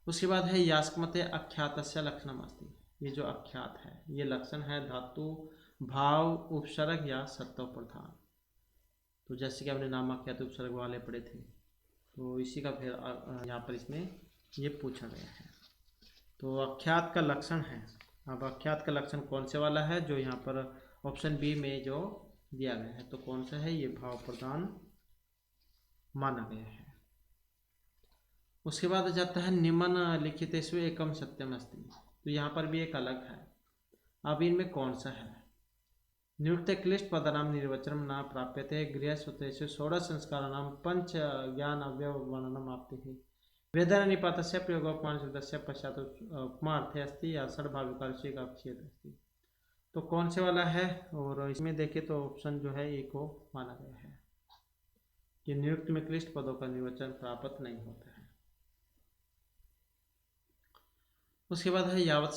[SPEAKER 1] उसके बाद है यास्क मते अख्यातस्य लक्षणम अस्ति। ये जो अख्यात है ये लक्षण है धातु, भाव, उपसर्ग या सत्व प्रधान। तो जैसे कि हमने नाम अख्यात उपसर्ग वाले पढ़े थे, तो इसी का फिर यहाँ पर इसमें ये पूछा गया है। तो अख्यात का लक्षण है। अब अख्यात का लक्षण कौन से वाला है? जो यहाँ पर ऑप्शन बी में जो दिया गया है, तो कौन सा है? ये भाव प्रधान माना गया है। उसके बाद जाता है निम्न लिखितेषु एकम सत्यम अस्ति। तो यहाँ पर भी एक अलग है। अब इनमें कौन सा है? नियुक्त क्लिष्ट पदानाम निर्वचनम न प्राप्यते, गृह सूत्रेषु षोडश संस्काराणां पंच ज्ञान अवयव वर्णनम आपतिः। वेदन निपातस्य प्रयोगोपमान शब्दस्य पश्चात उपमार्थे अस्ति या षड्भाव विकारस्य का अपक्षेद अस्ति। तो कौन से वाला है? और इसमें देखें तो ऑप्शन जो है ए को माना गया है कि नियुक्त में क्लिष्ट पदों का निर्वचन प्राप्त नहीं होता है। उसके बाद है यावत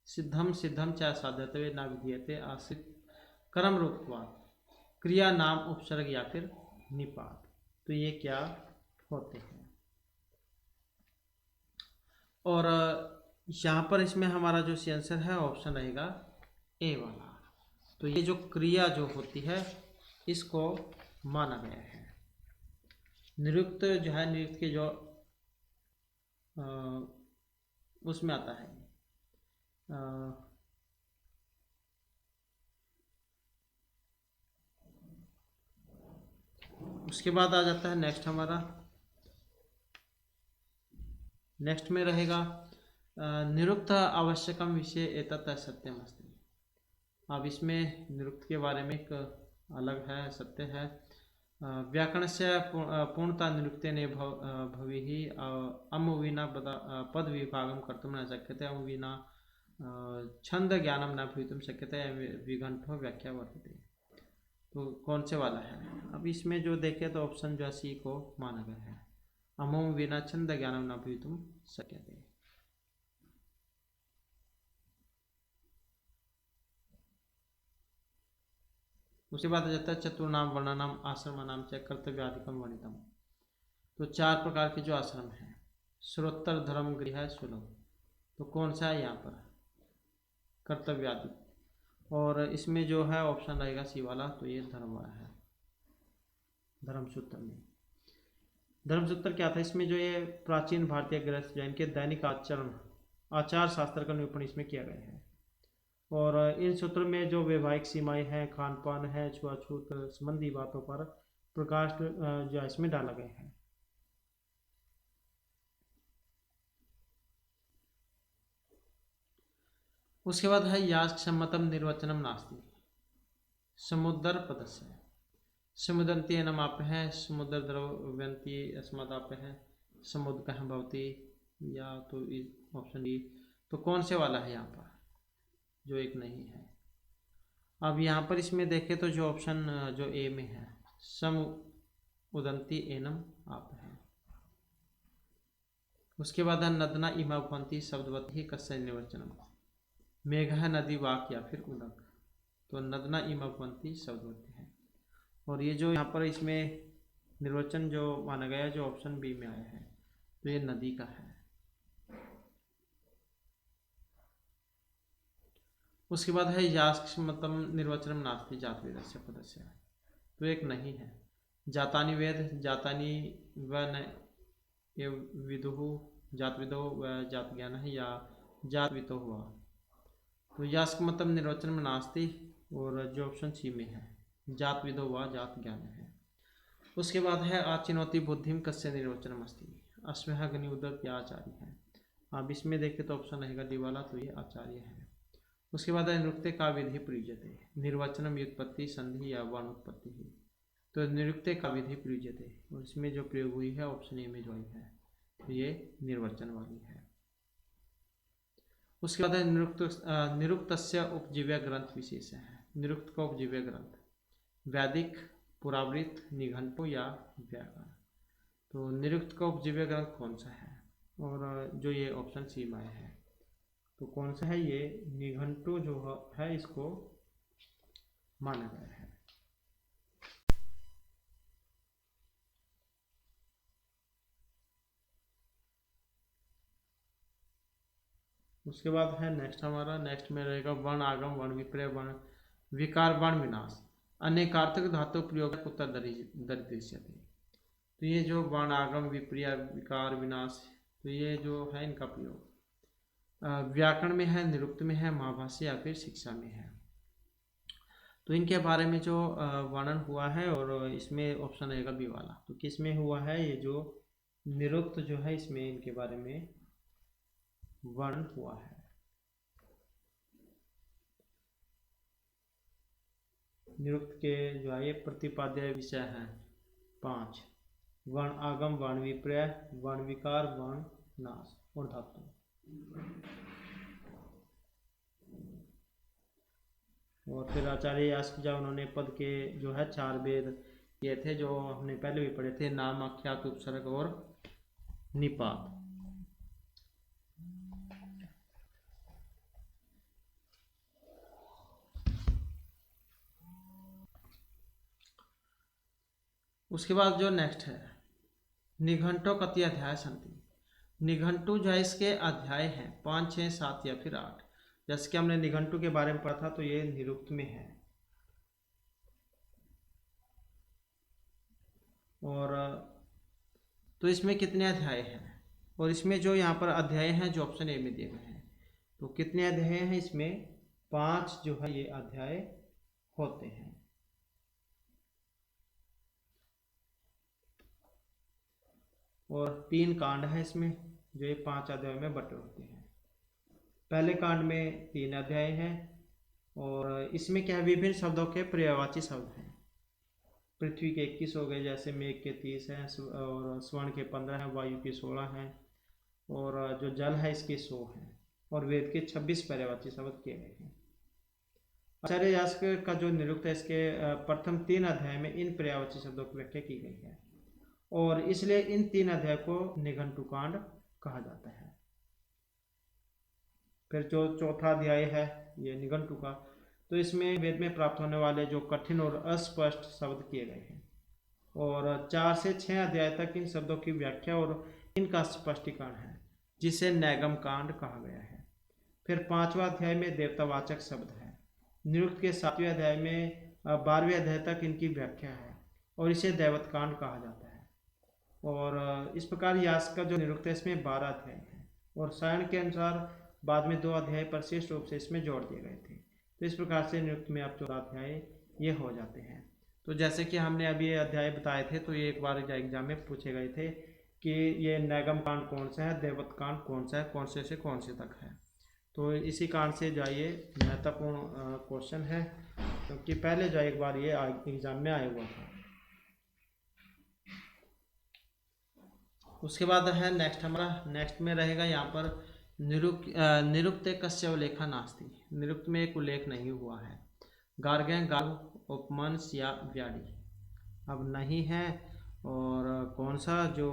[SPEAKER 1] सिद्धम च साध्यत्वे न विधीयते आश्रित कर्म रूपत्वात्, क्रिया, नाम, उपसर्ग या फिर निपात। तो ये क्या होते हैं। और यहाँ पर इसमें हमारा जो आंसर है ऑप्शन रहेगा ए वाला। तो ये जो क्रिया जो होती है इसको माना गया है। निरुक्त जो है, निरुक्त के जो उसमें आता है उसके बाद आ जाता है नेक्स्ट हमारा। नेक्स्ट में रहेगा निरुक्त आवश्यकम विषय एतत् सत्यम अस्ति। अब इसमें निरुक्त के बारे में एक अलग है, सत्य है। व्याकरण से पूर्णता निरुक्तेन भविः अम विना पद विभागम कर्तुं न शक्यते, अम विना छंद ज्ञानम न भवितुं शक्यते, विघंटो व्याख्या वर्तते। तो कौन से वाला है? अब इसमें जो देखें तो ऑप्शन जो सी को माना गया है, अमोम विना छंद ज्ञानम न भवितुं शक्यते। उसके बाद आ जाता है चतुर्नाम वर्णानाम आश्रमानाम च कर्तव्याधिकम वर्णितम। तो 4 प्रकार के जो आश्रम हैं, श्रोत्र धर्म गृह सुलभ। तो कौन सा है यहाँ पर? कर्तव्यादि। और इसमें जो है ऑप्शन रहेगा सी वाला, तो ये धर्म वाला है। धर्मसूत्र में, धर्मसूत्र क्या था? इसमें जो ये प्राचीन भारतीय गृहस्थ जैन के दैनिक आचार शास्त्र का निरूपण इसमें किया गया है। और इन सूत्रों में जो वैवाहिक सीमाएं हैं, खान पान है, छुआछूत संबंधी बातों पर प्रकाश जो इसमें डाला गया है। उसके बाद है यास्कसम्मतम निर्वचनम नास्ति समुद्र पदस्य। समुदंती एनम आप है, समुद्र द्रव्यंती अस्मद आप है, समुद्र कहाँ भवती, या तो ऑप्शन डी। तो कौन से वाला है यहाँ पर? जो एक नहीं है। अब यहाँ पर इसमें देखें तो जो ऑप्शन जो ए में है, सम उदंती एनम आप है। उसके बाद है नदना इमा भवंती शब्दवती कस्य निर्वचनम। मेघ है, नदी, वाक या फिर उदक। तो नदना इमा भवंती शब्दवती है। और ये जो यहाँ पर इसमें निर्वचन जो माना गया है, जो ऑप्शन बी में आया है, तो ये नदी का है। उसके बाद है यास्कसम्मतम निर्वचनम नास्ति जात वेदस्य पदस्य। तो एक नहीं है। जातानि वेद, जातानि व विदुः, जात विदो व जात ज्ञान है, या जात वितो हुआ। तो यास्कसम्मतम निर्वचनम नास्ति, और जो ऑप्शन सी में है जात विदो हुआ जात ज्ञान है। उसके बाद है आचिनोति बुद्धिम कस्य निर्वचनम अस्ति। अश्वः अग्नि उदक या आचार्य है। अब इसमें देखें तो ऑप्शन रहेगा डी वाला, तो ये आचार्य है। उसके बाद है निरुक्ते का विधि प्रयुज्यते। निर्वचनम व्युत्पत्ति संधि या वर्ण उत्पत्ति ही। तो निरुक्ते का विधि प्रयुज्यते, और इसमें जो प्रयोग हुई है ऑप्शन ए में जो आई है, तो ये निर्वचन वाली है। उसके बाद है निरुक्तस्य उपजीव्य ग्रंथ विशेष है। निरुक्त का उपजीव्य ग्रंथ वैदिक, पुरावृत, निघंटु या व्याकरण। तो निरुक्त का उपजीव्य ग्रंथ कौन सा है? और जो ये ऑप्शन सी में है, तो कौन सा है? ये निघंटु जो है इसको माना गया है। उसके बाद है नेक्स्ट हमारा, नेक्स्ट में रहेगा वर्ण आगम, वर्ण विपर्य, वर्ण विकार, वर्ण विनाश, अनेकार्थक धातु प्रयोग उत्तर दरिदृश्यते। तो ये जो वर्ण आगम, विपर्य, विकार, विनाश, तो ये जो है इनका प्रयोग व्याकरण में है, निरुक्त में है, महाभाष्य या फिर शिक्षा में है। तो इनके बारे में जो वर्णन हुआ है, और इसमें ऑप्शन रहेगा बी वाला। तो किस में हुआ है? ये जो निरुक्त जो है इसमें इनके बारे में वर्णन हुआ है। निरुक्त के जो है ये प्रतिपाद्य विषय हैं 5: वर्ण आगम, वर्ण विपर्य, वर्ण विकार, वर्ण नाश और धातु। और फिर आचार्य यास्क उन्होंने पद के जो है 4 भेद किए थे, जो हमने पहले भी पढ़े थे: नाम, आख्यात, उपसर्ग और निपात। उसके बाद जो नेक्स्ट है, निघंटो कति अध्याय संति। निघंटू जो है इसके अध्याय हैं 5, 6, 7 या फिर 8। जैसे कि हमने निघंटू के बारे में पढ़ा था, तो ये निरुक्त में है। और तो इसमें कितने अध्याय हैं, और इसमें जो यहाँ पर अध्याय हैं जो ऑप्शन ए में दिए गए हैं, तो कितने अध्याय हैं इसमें? 5 जो है ये अध्याय होते हैं। और 3 कांड है इसमें, जो ये 5 अध्याय में बटे होते हैं। पहले कांड में 3 अध्याय हैं, और इसमें क्या है, विभिन्न शब्दों के पर्यायवाची शब्द हैं। पृथ्वी के 21 हो गए, जैसे मेघ के 30 हैं, और स्वर्ण के 15 हैं, वायु के 16 हैं, और जो जल है इसके 100 हैं, और वेद के 26 पर्यायवाची शब्द किए गए हैं। आचार्य यास्क का जो निरुक्त है, इसके प्रथम 3 अध्याय में इन पर्यायवाची शब्दों की व्याख्या की गई है, और इसलिए इन 3 अध्याय को निघंटु कांड कहा जाता है। फिर जो चौथा अध्याय है ये निघंटु का, तो इसमें वेद में प्राप्त होने वाले जो कठिन और अस्पष्ट शब्द किए गए हैं, और 4 से 6 अध्याय तक इन शब्दों की व्याख्या और इनका स्पष्टीकरण है, जिसे नैगम कांड कहा गया है। फिर 5वां अध्याय में देवतावाचक शब्द है। निरुक्त के 7वें अध्याय में 12वें अध्याय तक इनकी व्याख्या है, और इसे दैवत कांड कहा जाता है। और इस प्रकार यास्क का जो निरुक्त है इसमें 12 अध्याय हैं, और सायण के अनुसार बाद में 2 अध्याय परिशिष्ट रूप से इसमें जोड़ दिए गए थे। तो इस प्रकार से निरुक्त में अब 14 अध्याय ये हो जाते हैं। तो जैसे कि हमने अभी ये अध्याय बताए थे, तो ये एक बार एग्जाम में पूछे गए थे कि ये नैगम कांड कौन सा है, दैवत कांड कौन सा है, कौन से कौन से तक है। तो इसी कांड से जो ये महत्वपूर्ण क्वेश्चन है, क्योंकि पहले जो एक बार ये एग्जाम में आया हुआ था। उसके बाद है नेक्स्ट, हमारा नेक्स्ट में रहेगा यहाँ पर निरुक्त कस्य उल्लेखा नास्ति। निरुक्त में एक उल्लेख नहीं हुआ है। गार्ग्य गार्ग उपमंस या व्याड़ी अब नहीं है। और कौन सा, जो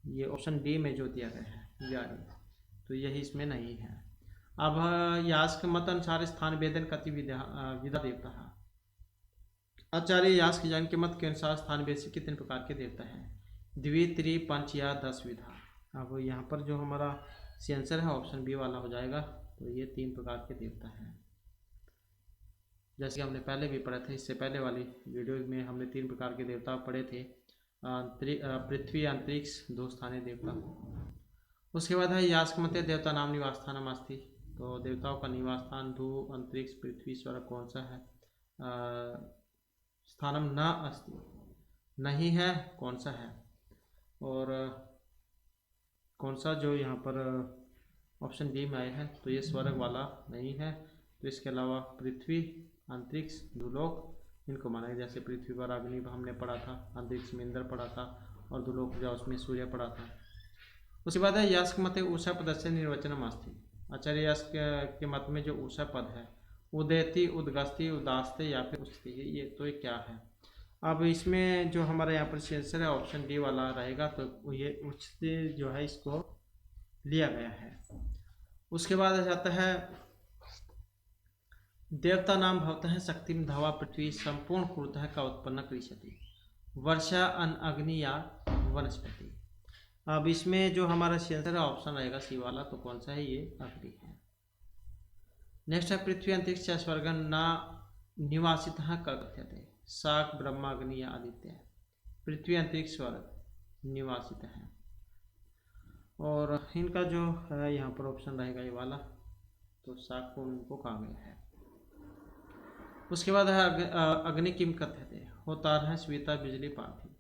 [SPEAKER 1] ये ऑप्शन डी में जो दिया गया है व्याड़ी, तो यही इसमें नहीं है। अब यास्क मत अनुसार स्थान वेदन कति विधा देवता है। आचार्य यास्क जैन के मत के अनुसार स्थान वेद से कितने प्रकार के देवता हैं? द्वि, त्रि, पंच या 10 विधा। अब यहाँ पर जो हमारा आंसर है ऑप्शन बी वाला हो जाएगा। तो ये 3 प्रकार के देवता हैं, जैसे हमने पहले भी पढ़े थे। इससे पहले वाली वीडियो में हमने 3 प्रकार के देवता पढ़े थे, पृथ्वी, अंतरिक्ष, 2 स्थानीय देवता। उसके बाद है यास्क मते देवता नाम निवास स्थानम अस्ति। तो देवताओं का निवास स्थान धू, अंतरिक्ष, पृथ्वी, स्वर्ग कौन सा है? स्थानम न अस्ति, नहीं है, कौन सा है? और कौन सा जो यहाँ पर ऑप्शन डी में आया है, तो ये स्वर्ग वाला नहीं है। तो इसके अलावा पृथ्वी, अंतरिक्ष, दुलोक इनको माना है। जैसे पृथ्वी पर अग्नि हमने पढ़ा था, अंतरिक्ष में इंद्र पढ़ा था, और दुलोक जो उसमें सूर्य पढ़ा था। उसके बाद है यास्क मते उषा पद से निर्वचनम अस्ति। आचार्य यास्क के मत में जो उषा पद है, उदयति, उदगस्ति, उदास्ते या फिर उस्ति, ये तो क्या है? अब इसमें जो हमारा यहाँ पर आंसर है ऑप्शन डी वाला रहेगा। तो ये उच्चते जो है इसको लिया गया है। उसके बाद आ जाता है देवता नाम भवतः है शक्तिम धवा पृथ्वी संपूर्ण कुरुतः का उत्पन्न कृष्यति वर्षा अन अग्नि या वनस्पति। अब इसमें जो हमारा आंसर है ऑप्शन रहेगा सी वाला। तो कौन सा है? ये अग्नि है। नेक्स्ट है पृथ्वी, अंतरिक्ष या स्वर्ग न निवासित कथ्यते। शाक, ब्रह्मा, अग्नि या आदित्य। पृथ्वी, अंतरिक्ष, स्वर्ग निवासित है। और इनका जो है यहाँ पर ऑप्शन रहेगा ये वाला। तो शाक को उनको कहा गया है। उसके बाद है अग्नि किम कथ्यते, होता है श्वेता, बिजली, पार्थिव।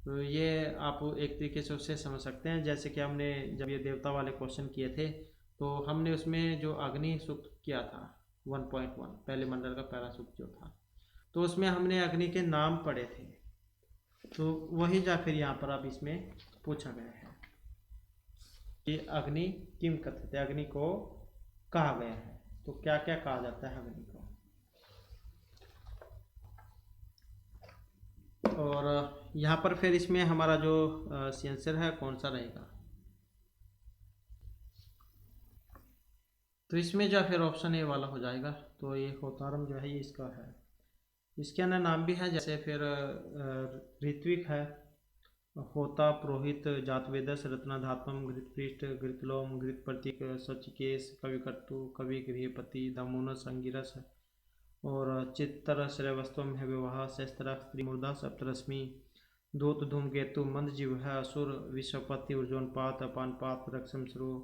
[SPEAKER 1] तो ये आप एक तरीके से उससे समझ सकते हैं। जैसे कि हमने जब ये देवता वाले क्वेश्चन किए थे, तो हमने उसमें जो अग्नि सूक्त किया था 1.1 पहले मंडल का पहला सूक्त जो था, तो उसमें हमने अग्नि के नाम पढ़े थे। तो वही जा फिर यहाँ पर अब इसमें पूछा गया है कि अग्नि किम कथ्यते, अग्नि को कहा गया है। तो क्या क्या कहा जाता है अग्नि को? और यहाँ पर फिर इसमें हमारा जो आंसर है कौन सा रहेगा? तो इसमें जो फिर ऑप्शन ए वाला हो जाएगा। तो ये होतारम जो है ये इसका है। इसके अन्य नाम भी हैं, जैसे फिर ऋत्विक है, होता, पुरोहित, जातवेदस, रत्नाधात्मम, घृतपृष्ठ, घृतलोम, घृतप्रतीक, सचिकेश, कविकट्टु, कवि गृहपति, दमोनस, अंगिरस और चित्तर, श्रेयवस्तम है, विवाह, शस्त्र, त्रिमूर्धा, सप्तरश्मि, दूत, धूमकेतु, मंद जीव है, असुर, विश्वपति, ऊर्जोनपात, अपानपात, रक्षम श्रु,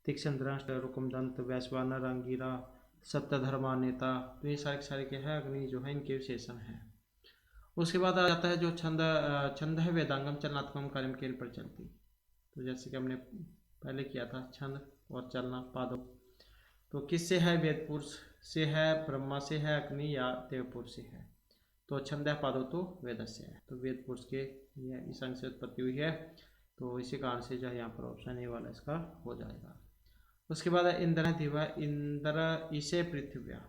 [SPEAKER 1] तीक्ष्ण दृष्ट, रुकुमदंत, वैश्वानर, अंगिरा, सत्यधर्मा नेता। तो ये सारे के हैं अग्नि जो है इनके विशेषण हैं। उसके बाद आ जाता है जो छंद है वेदांगम चलनात्मकम कार्यम के पर चलती। तो जैसे कि हमने पहले किया था, छंद और चलना पादों, तो किससे है? वेद पुरुष से है, ब्रह्मा से है, अग्नि या देवपुर से है। तो छंद है पादो तो वेद से है, तो वेद पुरुष के इस अंग से उत्पत्ति हुई है, तो इसी कारण से जो है यहाँ पर ऑप्शन ए वाला इसका हो जाएगा। उसके बाद इंद्र दिवा, इंद्र इसे पृथ्व्या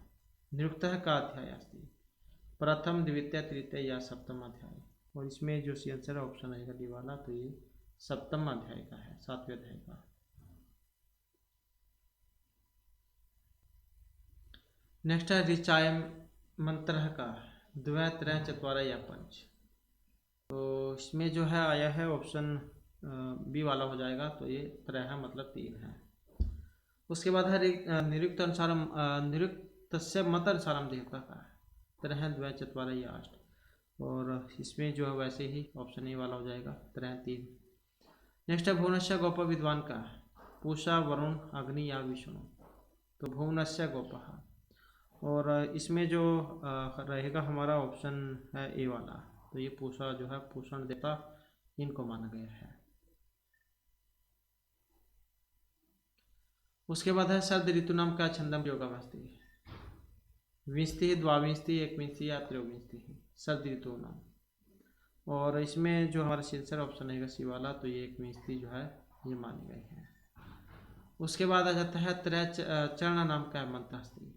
[SPEAKER 1] निरुक्त का अध्याय अस्ति, प्रथम, द्वितीय, तृतीय या सप्तम अध्याय। और इसमें जो आंसर ऑप्शन आएगा डी वाला, तो ये सप्तम अध्याय का है, 7वें अध्याय का। नेक्स्ट है ऋचाय मंत्र का द्वय, त्रय, चत्वारः या पंच। तो इसमें जो है आया है ऑप्शन बी वाला हो जाएगा, तो ये त्रय है, मतलब 3 है। उसके बाद है निरुक्त अनुसारम, निरुक्त से मत अनुसारम देवता का है, त्रय, द्वय, चत्वारः या अष्ट। और इसमें जो है वैसे ही ऑप्शन ए वाला हो जाएगा, त्रय 3। नेक्स्ट है भुवनस्य गोप विद्वान का, पूषा, वरुण, अग्नि या विष्णु। तो भुवनस्य गोपः, और इसमें जो रहेगा हमारा ऑप्शन है ए वाला, तो ये पूषा जो है पोषण देता, इनको माना गया है। उसके बाद है शरद ऋतु नाम का छंदम योगावस्थी, विंशति, द्वाविंशति, एकविंशति या त्रयोविंशति, शरद ऋतु नाम। और इसमें जो हमारा शीर्षक ऑप्शन रहेगा सी वाला, तो ये एकविंशति जो है ये मानी गई है। उसके बाद आ जाता है त्रय चरण नाम का मंत्रास्त्री,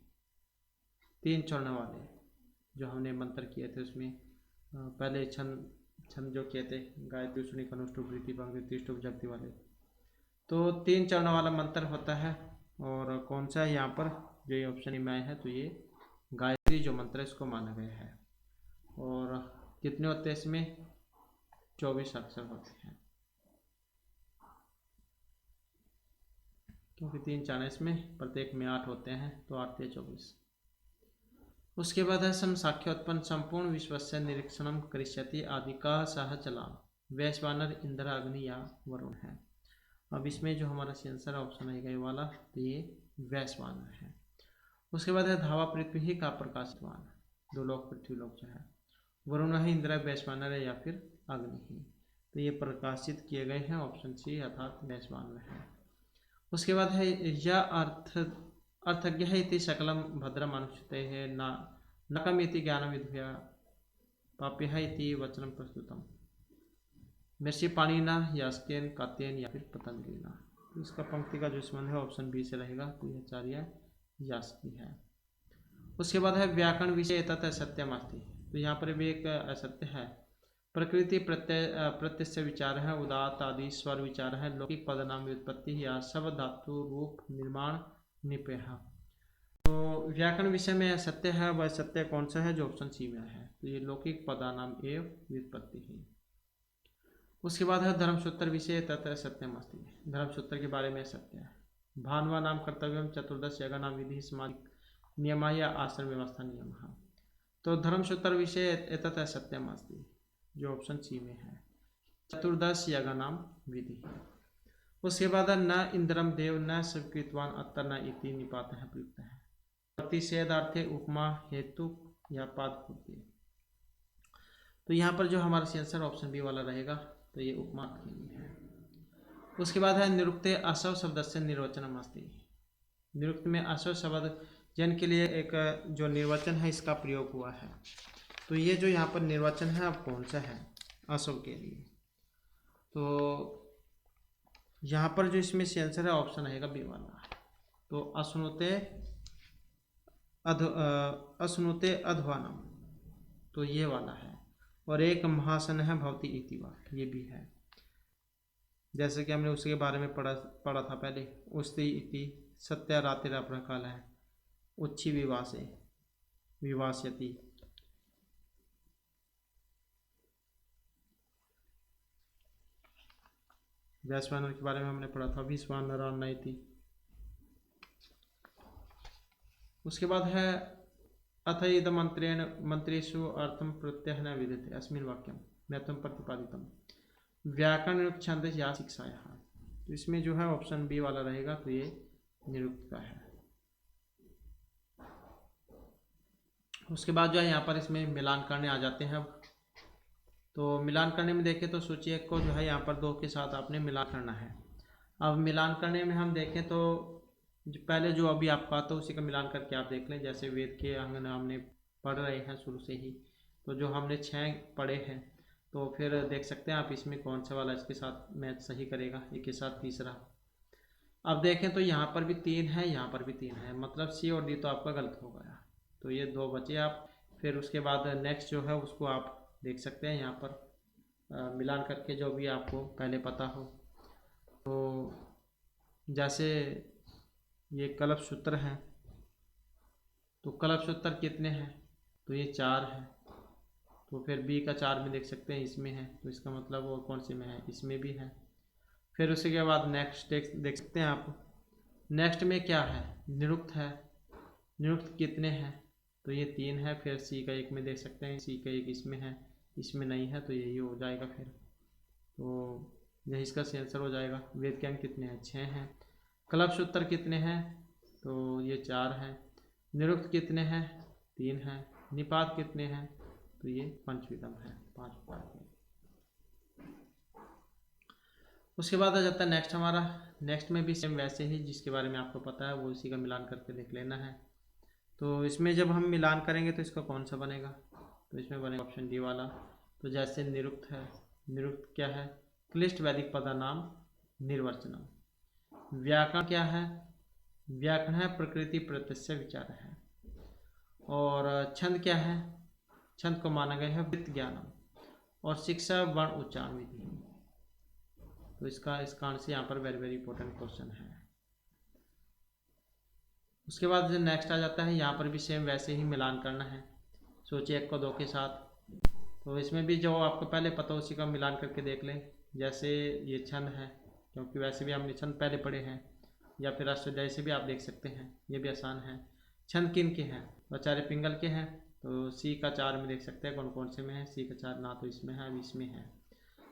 [SPEAKER 1] 3 चरण वाले जो हमने मंत्र किए थे, उसमें पहले छंद जो किए थे, गायत्री, सुनि, कनुष्टुप, वृत्ति, पंक्ति, ष्टुप, जगति वाले। तो 3 चरण वाला मंत्र होता है। और कौन सा है यहाँ पर जो ये ऑप्शन में आया है, तो ये गायत्री जो मंत्र है इसको माना गया है। और कितने होते हैं इसमें? 24 अक्षर होते हैं, क्योंकि 3 चरण इसमें, प्रत्येक में 8 होते हैं, तो 8 या 24। उसके बाद है समसाख्योत्पन्न संपूर्ण विश्व से निरीक्षणम करिष्यति आदि का सह चला, वैश्वानर, इंद्र, अग्नि या वरुण है। अब इसमें जो हमारा आंसर ऑप्शन आएगा ये वाला, तो ये वैश्वानर है। उसके बाद है धावा पृथ्वी ही का प्रकाशवान, 2 लोक पृथ्वी लोक जो है, वरुण है, इंद्र, वैश्वानर है या फिर अग्नि ही। तो ये प्रकाशित किए गए हैं, ऑप्शन सी अर्थात वैश्वानर है। उसके बाद है यह अर्थज्ञ इति सकलम भद्रम अनुष्ठिते है, नकम इति ज्ञानम विधुया, पाप्य इति वचनम प्रस्तुतम, महर्षि पाणिना, यास्केन, कात्ययन या फिर पतंजलि। तो इसका पंक्ति का जो संबंध है ऑप्शन बी से रहेगा, तो यह आचार्य यास्की है। उसके बाद है व्याकरण विषय तथा सत्यम अस्ति, तो यहाँ पर भी एक असत्य है। प्रकृति प्रत्यय से विचार है, उदात्त आदि स्वर विचार है, लौकिक पद नाम व्युत्पत्ति या सब धातु रूप निर्माण निपेह। तो व्याकरण विषय में सत्य है, वह सत्य कौन सा है? जो ऑप्शन सी में है, तो ये लौकिक पदा नाम एवं व्युत्पत्ति है। उसके बाद है धर्मसूत्र विषय तथा सत्यम अस्ति, धर्मसूत्र के बारे में सत्य है। भानवा नाम कर्तव्यम, चतुर्दश यज्ञ नाम विधि, समाज नियम या आश्रम व्यवस्था नियम। तो धर्मसूत्र विषय तथा सत्यम अस्ति, जो ऑप्शन सी में है, चतुर्दश यज्ञ नाम विधि। उसके बाद न इंद्रम देव न स्वीकृतवान अत्तर न इति निपात है प्रयुक्त है, प्रतिषेधार्थे उपमा हेतु या पादपूर्ति। तो यहाँ पर जो हमारा आंसर ऑप्शन बी वाला रहेगा, तो ये उपमा के लिए है। उसके बाद है निरुक्ते असव शब्द से निर्वचनम अस्ति, निरुक्त में असव शब्द जन के लिए एक जो निर्वचन है इसका प्रयोग हुआ है। तो ये जो यहाँ पर निर्वचन है अब कौन सा है असव के लिए? तो यहाँ पर जो इसमें से आंसर है ऑप्शन रहेगा बी वाला, तो अश्नुते अध्वानम, तो ये वाला है। और एक महासन है भवती इतिवा, ये भी है, जैसे कि हमने उसके बारे में पढ़ा था पहले। उस्ति इति सत्य रात्रि अपराकाल है, उच्छी विवासे विवास्यति, वैश्वानर के बारे में हमने पढ़ा था, विश्वानरान थी। उसके बाद है अथ इद मंत्रेण मंत्रेषु अर्थम प्रत्यय न विद्यते अस्मिन् वाक्यम महत्वम प्रतिपादितम व्याकरण निरुक्त छंद या शिक्षाया। तो इसमें जो है ऑप्शन बी वाला रहेगा, तो ये निरुक्त का है। उसके बाद जो है यहाँ पर इसमें मिलान करने आ जाते हैं। अब तो मिलान करने में देखें तो सूची एक को जो है यहाँ पर 2 के साथ आपने मिलान करना है। अब मिलान करने में हम देखें तो पहले जो अभी आपका आता है उसी का मिलान करके आप देख लें। जैसे वेद के अंग हमने पढ़ रहे हैं शुरू से ही, तो जो हमने 6 पढ़े हैं, तो फिर देख सकते हैं आप इसमें कौन सा वाला इसके साथ मैच सही करेगा, एक के साथ तीसरा। अब देखें तो यहाँ पर भी 3 है, यहाँ पर भी 3 है, मतलब सी और डी तो आपका गलत हो गया, तो ये 2 बचे आप। फिर उसके बाद नेक्स्ट जो है उसको आप देख सकते हैं यहाँ पर मिलान करके, जो भी आपको पहले पता हो। तो जैसे ये कलप सूत्र हैं, तो कलप सूत्र कितने हैं, तो ये 4 है। तो फिर बी का 4 में देख सकते हैं इसमें है, तो इसका मतलब और कौन से में है, इसमें भी है। फिर उसी के बाद नेक्स्ट देख सकते हैं आप, नेक्स्ट में क्या है, निरुक्त है। निरुक्त कितने हैं, तो ये 3 है। फिर सी का 1 में देख सकते हैं, सी का 1 इसमें है, इसमें नहीं है, तो यही हो जाएगा। फिर तो यही इसका आंसर हो जाएगा। वेद के अंक कितने हैं, 6 हैं। कलप सूत्र कितने हैं, तो ये 4 हैं। निरुक्त कितने हैं, 3 हैं। निपात कितने हैं, तो ये पंचविदम है, 5 प्रकार के। उसके बाद आ जाता है नेक्स्ट हमारा। नेक्स्ट में भी सेम वैसे ही जिसके बारे में आपको पता है वो इसी का मिलान करके देख लेना है। तो इसमें जब हम मिलान करेंगे तो इसका कौन सा बनेगा, तो इसमें बनेगा ऑप्शन डी वाला। तो जैसे निरुक्त है, निरुक्त क्या है, क्लिष्ट वैदिक पदानाम निर्वचनम। व्याकरण क्या है, व्याकरण है प्रकृति प्रत्यक्ष विचार है। और छंद क्या है, छंद को माना गया है वृत्त ज्ञानम। और शिक्षा वर्ण उच्चारण विधि। तो इसका इस कारण से यहाँ पर वेरी वेरी इंपॉर्टेंट क्वेश्चन है। उसके बाद जो नेक्स्ट आ जाता है, यहाँ पर भी सेम वैसे ही मिलान करना है। सोचिए 1 को 2 के साथ, तो इसमें भी जो आपको पहले पता उसी का मिलान करके देख लें। जैसे ये छंद है, क्योंकि वैसे भी हमने छंद पहले पढ़े हैं, या फिर अष्टाध्यायी से भी आप देख सकते हैं, ये भी आसान है। छंद किन के हैं, आचार्य पिंगल के हैं। तो सी का 4 में देख सकते हैं कौन कौन से में है, सी का 4 ना तो इसमें है, अब इसमें है।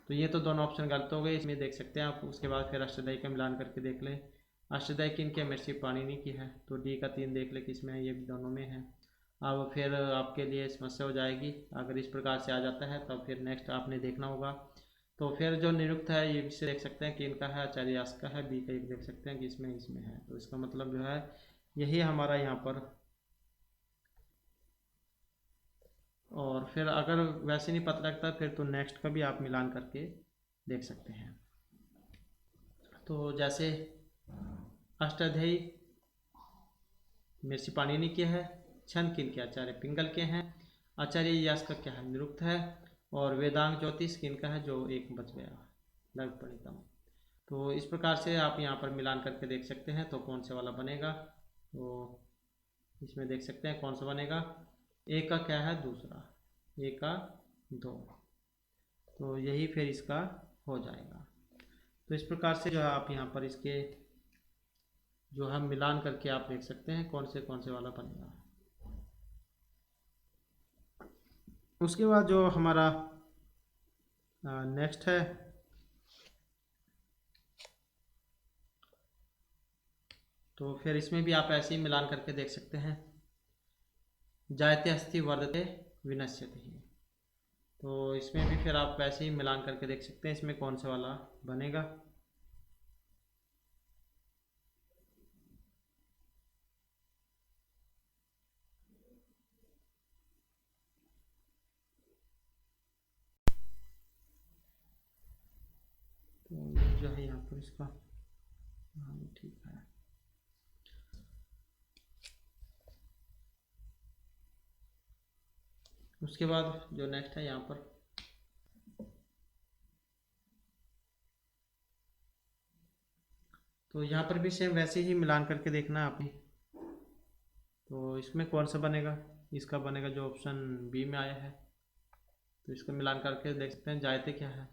[SPEAKER 1] तो ये तो दोनों ऑप्शन गलत हो गए, इसमें देख सकते हैं आप। उसके बाद फिर अष्टाध्यायी का मिलान करके देख लें। अष्टाध्यायी किन के, महर्षि पाणिनि की है, तो डी का 3 देख ले किसमें है, ये भी दोनों में है। अब फिर आपके लिए समस्या हो जाएगी, अगर इस प्रकार से आ जाता है तब फिर नेक्स्ट आपने देखना होगा। तो फिर जो निरुक्त है ये भी से देख सकते हैं कि इनका है, आचार्य व्यास का है। बी का 1 देख सकते हैं कि इसमें है, तो इसका मतलब जो है यही हमारा यहाँ पर। और फिर अगर वैसे नहीं पता लगता फिर तो नेक्स्ट का भी आप मिलान करके देख सकते हैं। तो जैसे अष्टाध्यायी महर्षि पाणिनि के है, छंद किन के, आचार्य पिंगल के हैं। आचार्य व्यास का क्या है, निरुक्त है। और वेदांग ज्योतिष किन का है, जो 1 बच गया, लघु परितम। तो इस प्रकार से आप यहाँ पर मिलान करके देख सकते हैं, तो कौन से वाला बनेगा। तो इसमें देख सकते हैं कौन सा बनेगा, 1 का क्या है, दूसरा, 1 का 2, तो यही फिर इसका हो जाएगा। तो इस प्रकार से जो है आप यहाँ पर इसके जो है मिलान करके आप देख सकते हैं कौन से वाला बनेगा। उसके बाद जो हमारा नेक्स्ट है, तो फिर इसमें भी आप ऐसे ही मिलान करके देख सकते हैं। जायते अस्ति वर्धते विनश्यते ही, तो इसमें भी फिर आप वैसे ही मिलान करके देख सकते हैं इसमें कौन सा वाला बनेगा। तो जो है यहाँ पर इसका ठीक है। उसके बाद जो नेक्स्ट है यहाँ पर, तो यहाँ पर भी सेम वैसे ही मिलान करके देखना है आपने। तो इसमें कौन सा बनेगा, इसका बनेगा जो ऑप्शन बी में आया है। तो इसको मिलान करके देख सकते हैं। जायते क्या है,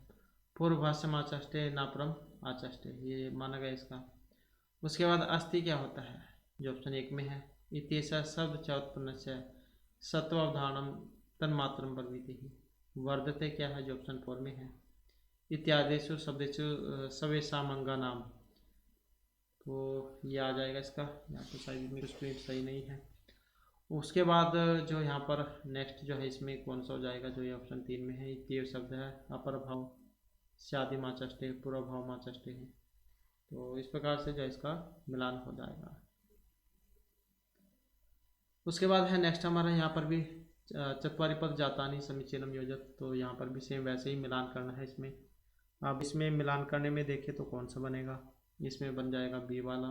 [SPEAKER 1] पूर्व भाष्यमाचाष्टे नापरम आचष्टे, ये माना गया इसका। उसके बाद अस्थि क्या होता है, जो ऑप्शन 1 में है। इत्येष शब्द च उत्पन्न से सत्वावधानम तन्मात्रम प्रवृत्ति ही। वर्धते क्या है, जो ऑप्शन 4 में है। इत्यादिषु शब्देषु सवेषाम अंगानाम, तो ये आ जाएगा इसका। यहाँ पर शायद में कुछ प्रिंट सही नहीं है। उसके बाद जो यहाँ पर नेक्स्ट जो है इसमें कौन सा हो जाएगा, जो ये ऑप्शन 3 में है। इत्येव शब्द है अपर भाव स्यादि माचष्टे पूर्व भाव माचष्टे है, तो इस प्रकार से जो इसका मिलान हो जाएगा। उसके बाद है नेक्स्ट हमारा यहाँ पर भी चत्वारि पद जातानि समीचीनम योजक, तो यहाँ पर भी सेम वैसे ही मिलान करना है इसमें। अब इसमें मिलान करने में देखें तो कौन सा बनेगा, इसमें बन जाएगा बी वाला।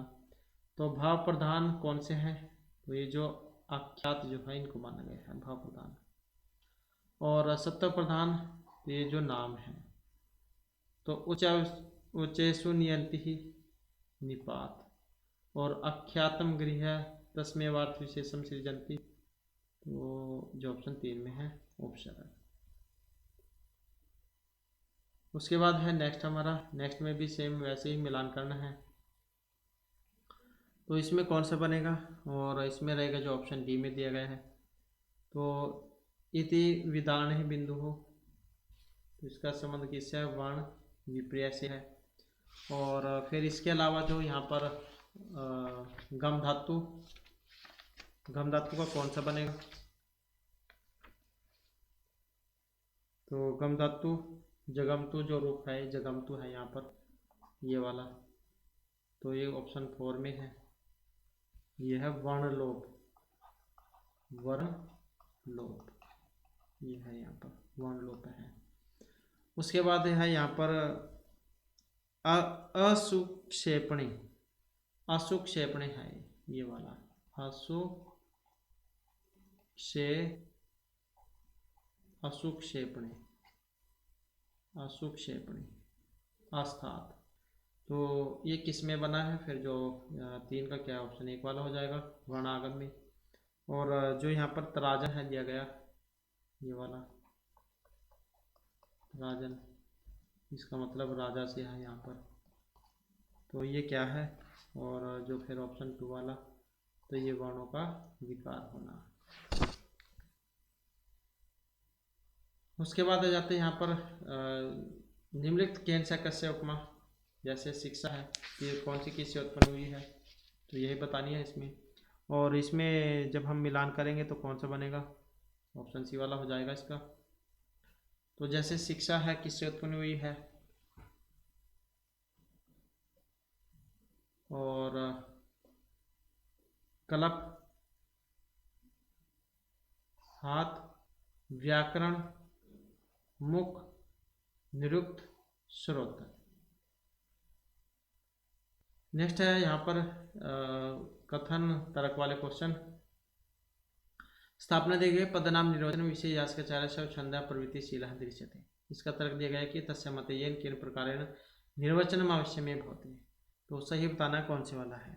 [SPEAKER 1] तो भाव प्रधान कौन से हैं, तो ये जो आख्यात जो है इनको माना गया है भाव प्रधान। और सत्व प्रधान ये जो नाम है, तो उच्चेषु नियंति ही निपात। और अख्यातम गृह तस्मेवार्थ विशेषम सृजंती, तो जो ऑप्शन 3 में है ऑप्शन है। उसके बाद है नेक्स्ट हमारा, नेक्स्ट में भी सेम वैसे ही मिलान करना है। तो इसमें कौन सा बनेगा, और इसमें रहेगा जो ऑप्शन डी में दिया गया है। तो इति विधान ही बिंदु हो, तो इसका संबंध किससे है, वर्ण विपर्य से है। और फिर इसके अलावा जो यहाँ पर गम धातु का कौन सा बनेगा, तो गम धातु जगमतु जो रूप है जगमतु है यहाँ पर ये वाला, तो ये ऑप्शन 4 में है। ये है वर्णलोप, वर्णलोप ये है यहाँ पर वर्णलोप है। उसके बाद है यहाँ पर असुक्षेपणी, असुक्षेपणी है ये वाला, असुक्षेपणी अस्थात, तो ये किस में बना है, फिर जो 3 का क्या ऑप्शन 1 वाला हो जाएगा वर्णागम में। और जो यहाँ पर तराजन है दिया गया ये वाला राजन, इसका मतलब राजा से है यहाँ पर, तो ये क्या है। और जो फिर ऑप्शन 2 वाला, तो ये वर्णों का विकार होना। उसके बाद आ जाते हैं यहाँ पर निम्नलिखित केन से कस्य उपमा, जैसे शिक्षा है ये कौन सी किससे उत्पन्न हुई है, तो यही बतानी है इसमें। और इसमें जब हम मिलान करेंगे तो कौन सा बनेगा, ऑप्शन सी वाला हो जाएगा इसका। तो जैसे शिक्षा है किससे उत्पन्न हुई है, और कलप हाथ व्याकरण मुख निरुक्त स्रोत। नेक्स्ट है यहाँ पर कथन तर्क वाले क्वेश्चन। स्थापना दी गई पदनाम निर्वचन विषय यास्काचार्य सब छंदा प्रवृत्तिशील दृश्यते। इसका तर्क दिया गया कि तस्य मतेन किन प्रकारेण निर्वचनम आवश्यमेव भवति, तो सही बताना कौन से वाला है।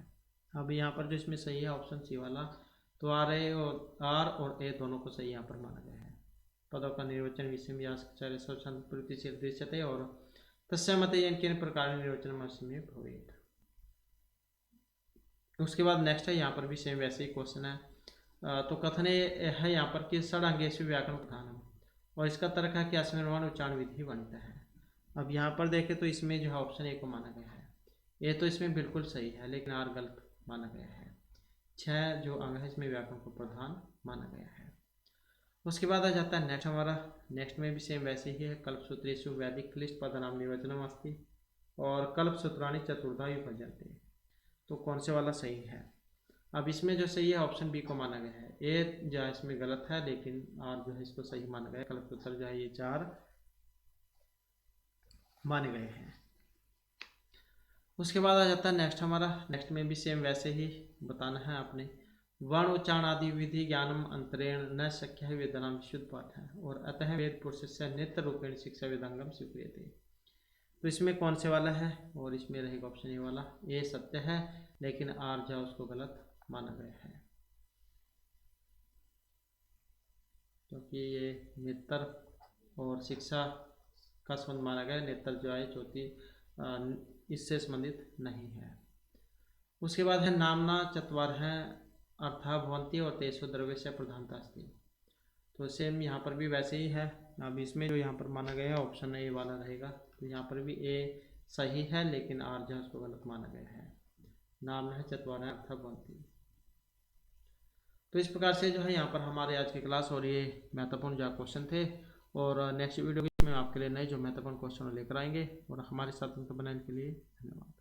[SPEAKER 1] अब यहाँ पर जो इसमें सही है ऑप्शन सी वाला, तो आर और ए दोनों को सही यहाँ पर माना गया है। पदों का निर्वचन विषय में यास्काचार्य सब छंद प्रवृत्तिशील दृश्यते और तस्य मतेन किन प्रकारेण निर्वचनम आवश्यमेव भवेत्। उसके बाद नेक्स्ट है यहाँ पर भी सेम वैसे ही क्वेश्चन है। तो कथन है यहाँ पर कि षडंगेषु व्याकरण प्रधानम, और इसका तर्क है कि अस्मिन् उच्चारण विधि बनता है। अब यहाँ पर देखें तो इसमें जो है ऑप्शन ए को माना गया है, ए तो इसमें बिल्कुल सही है लेकिन आर गलत माना गया है। 6 जो अंग है इसमें व्याकरण को प्रधान माना गया है। उसके बाद आ जाता है नेक्स्ट हमारा, नेक्स्ट में भी सेम वैसे ही है। कल्पसूत्रेषु वैदिक क्लिष्ट पदनाम निर्वचनम अस्ति और कल्पसूत्राणि चतुर्धा विभज्यन्ते, तो कौन से वाला सही है। अब इसमें जो सही है ऑप्शन बी को माना गया है। ए जो है इसमें गलत है लेकिन आर जो है इसको सही माना गया है। कल्पसूत्र जो है ये 4 माने गए हैं। उसके बाद आ जाता है नेक्स्ट हमारा, नेक्स्ट में भी सेम वैसे ही बताना है आपने। वर्ण उच्चारण आदि विधि ज्ञानम अंतरेण न शक्य है वेदनाम विशुद्ध पाठ है, और अतः वेद पुरुष से नित्य रूपेण शिक्षा वेदांगम स्वीक्रियते, तो इसमें कौन से वाला है, और इसमें रहेगा ऑप्शन ए वाला। ए सत्य है लेकिन आर जो उसको गलत माना गया है, क्योंकि ये नेत्र और शिक्षा का संबंध माना गया है। नेत्र जो है चौथी इससे संबंधित नहीं है। उसके बाद है नामना चत्वार है अर्था भवंती और तेसु द्रव्यस्य प्रधानता अस्ति। तो सेम यहाँ पर भी वैसे ही है। अब इसमें जो यहाँ पर माना गया है ऑप्शन ए वाला रहेगा। तो यहाँ पर भी ए सही है, लेकिन आर जो है उसको गलत माना गया है। नाम है चत्वार है अर्था भवंती। तो इस प्रकार से जो है यहाँ पर हमारे आज की क्लास और ये महत्वपूर्ण जो क्वेश्चन थे, और नेक्स्ट वीडियो में आपके लिए नए जो महत्वपूर्ण क्वेश्चन लेकर आएंगे। और हमारे साथ बनाने के लिए धन्यवाद।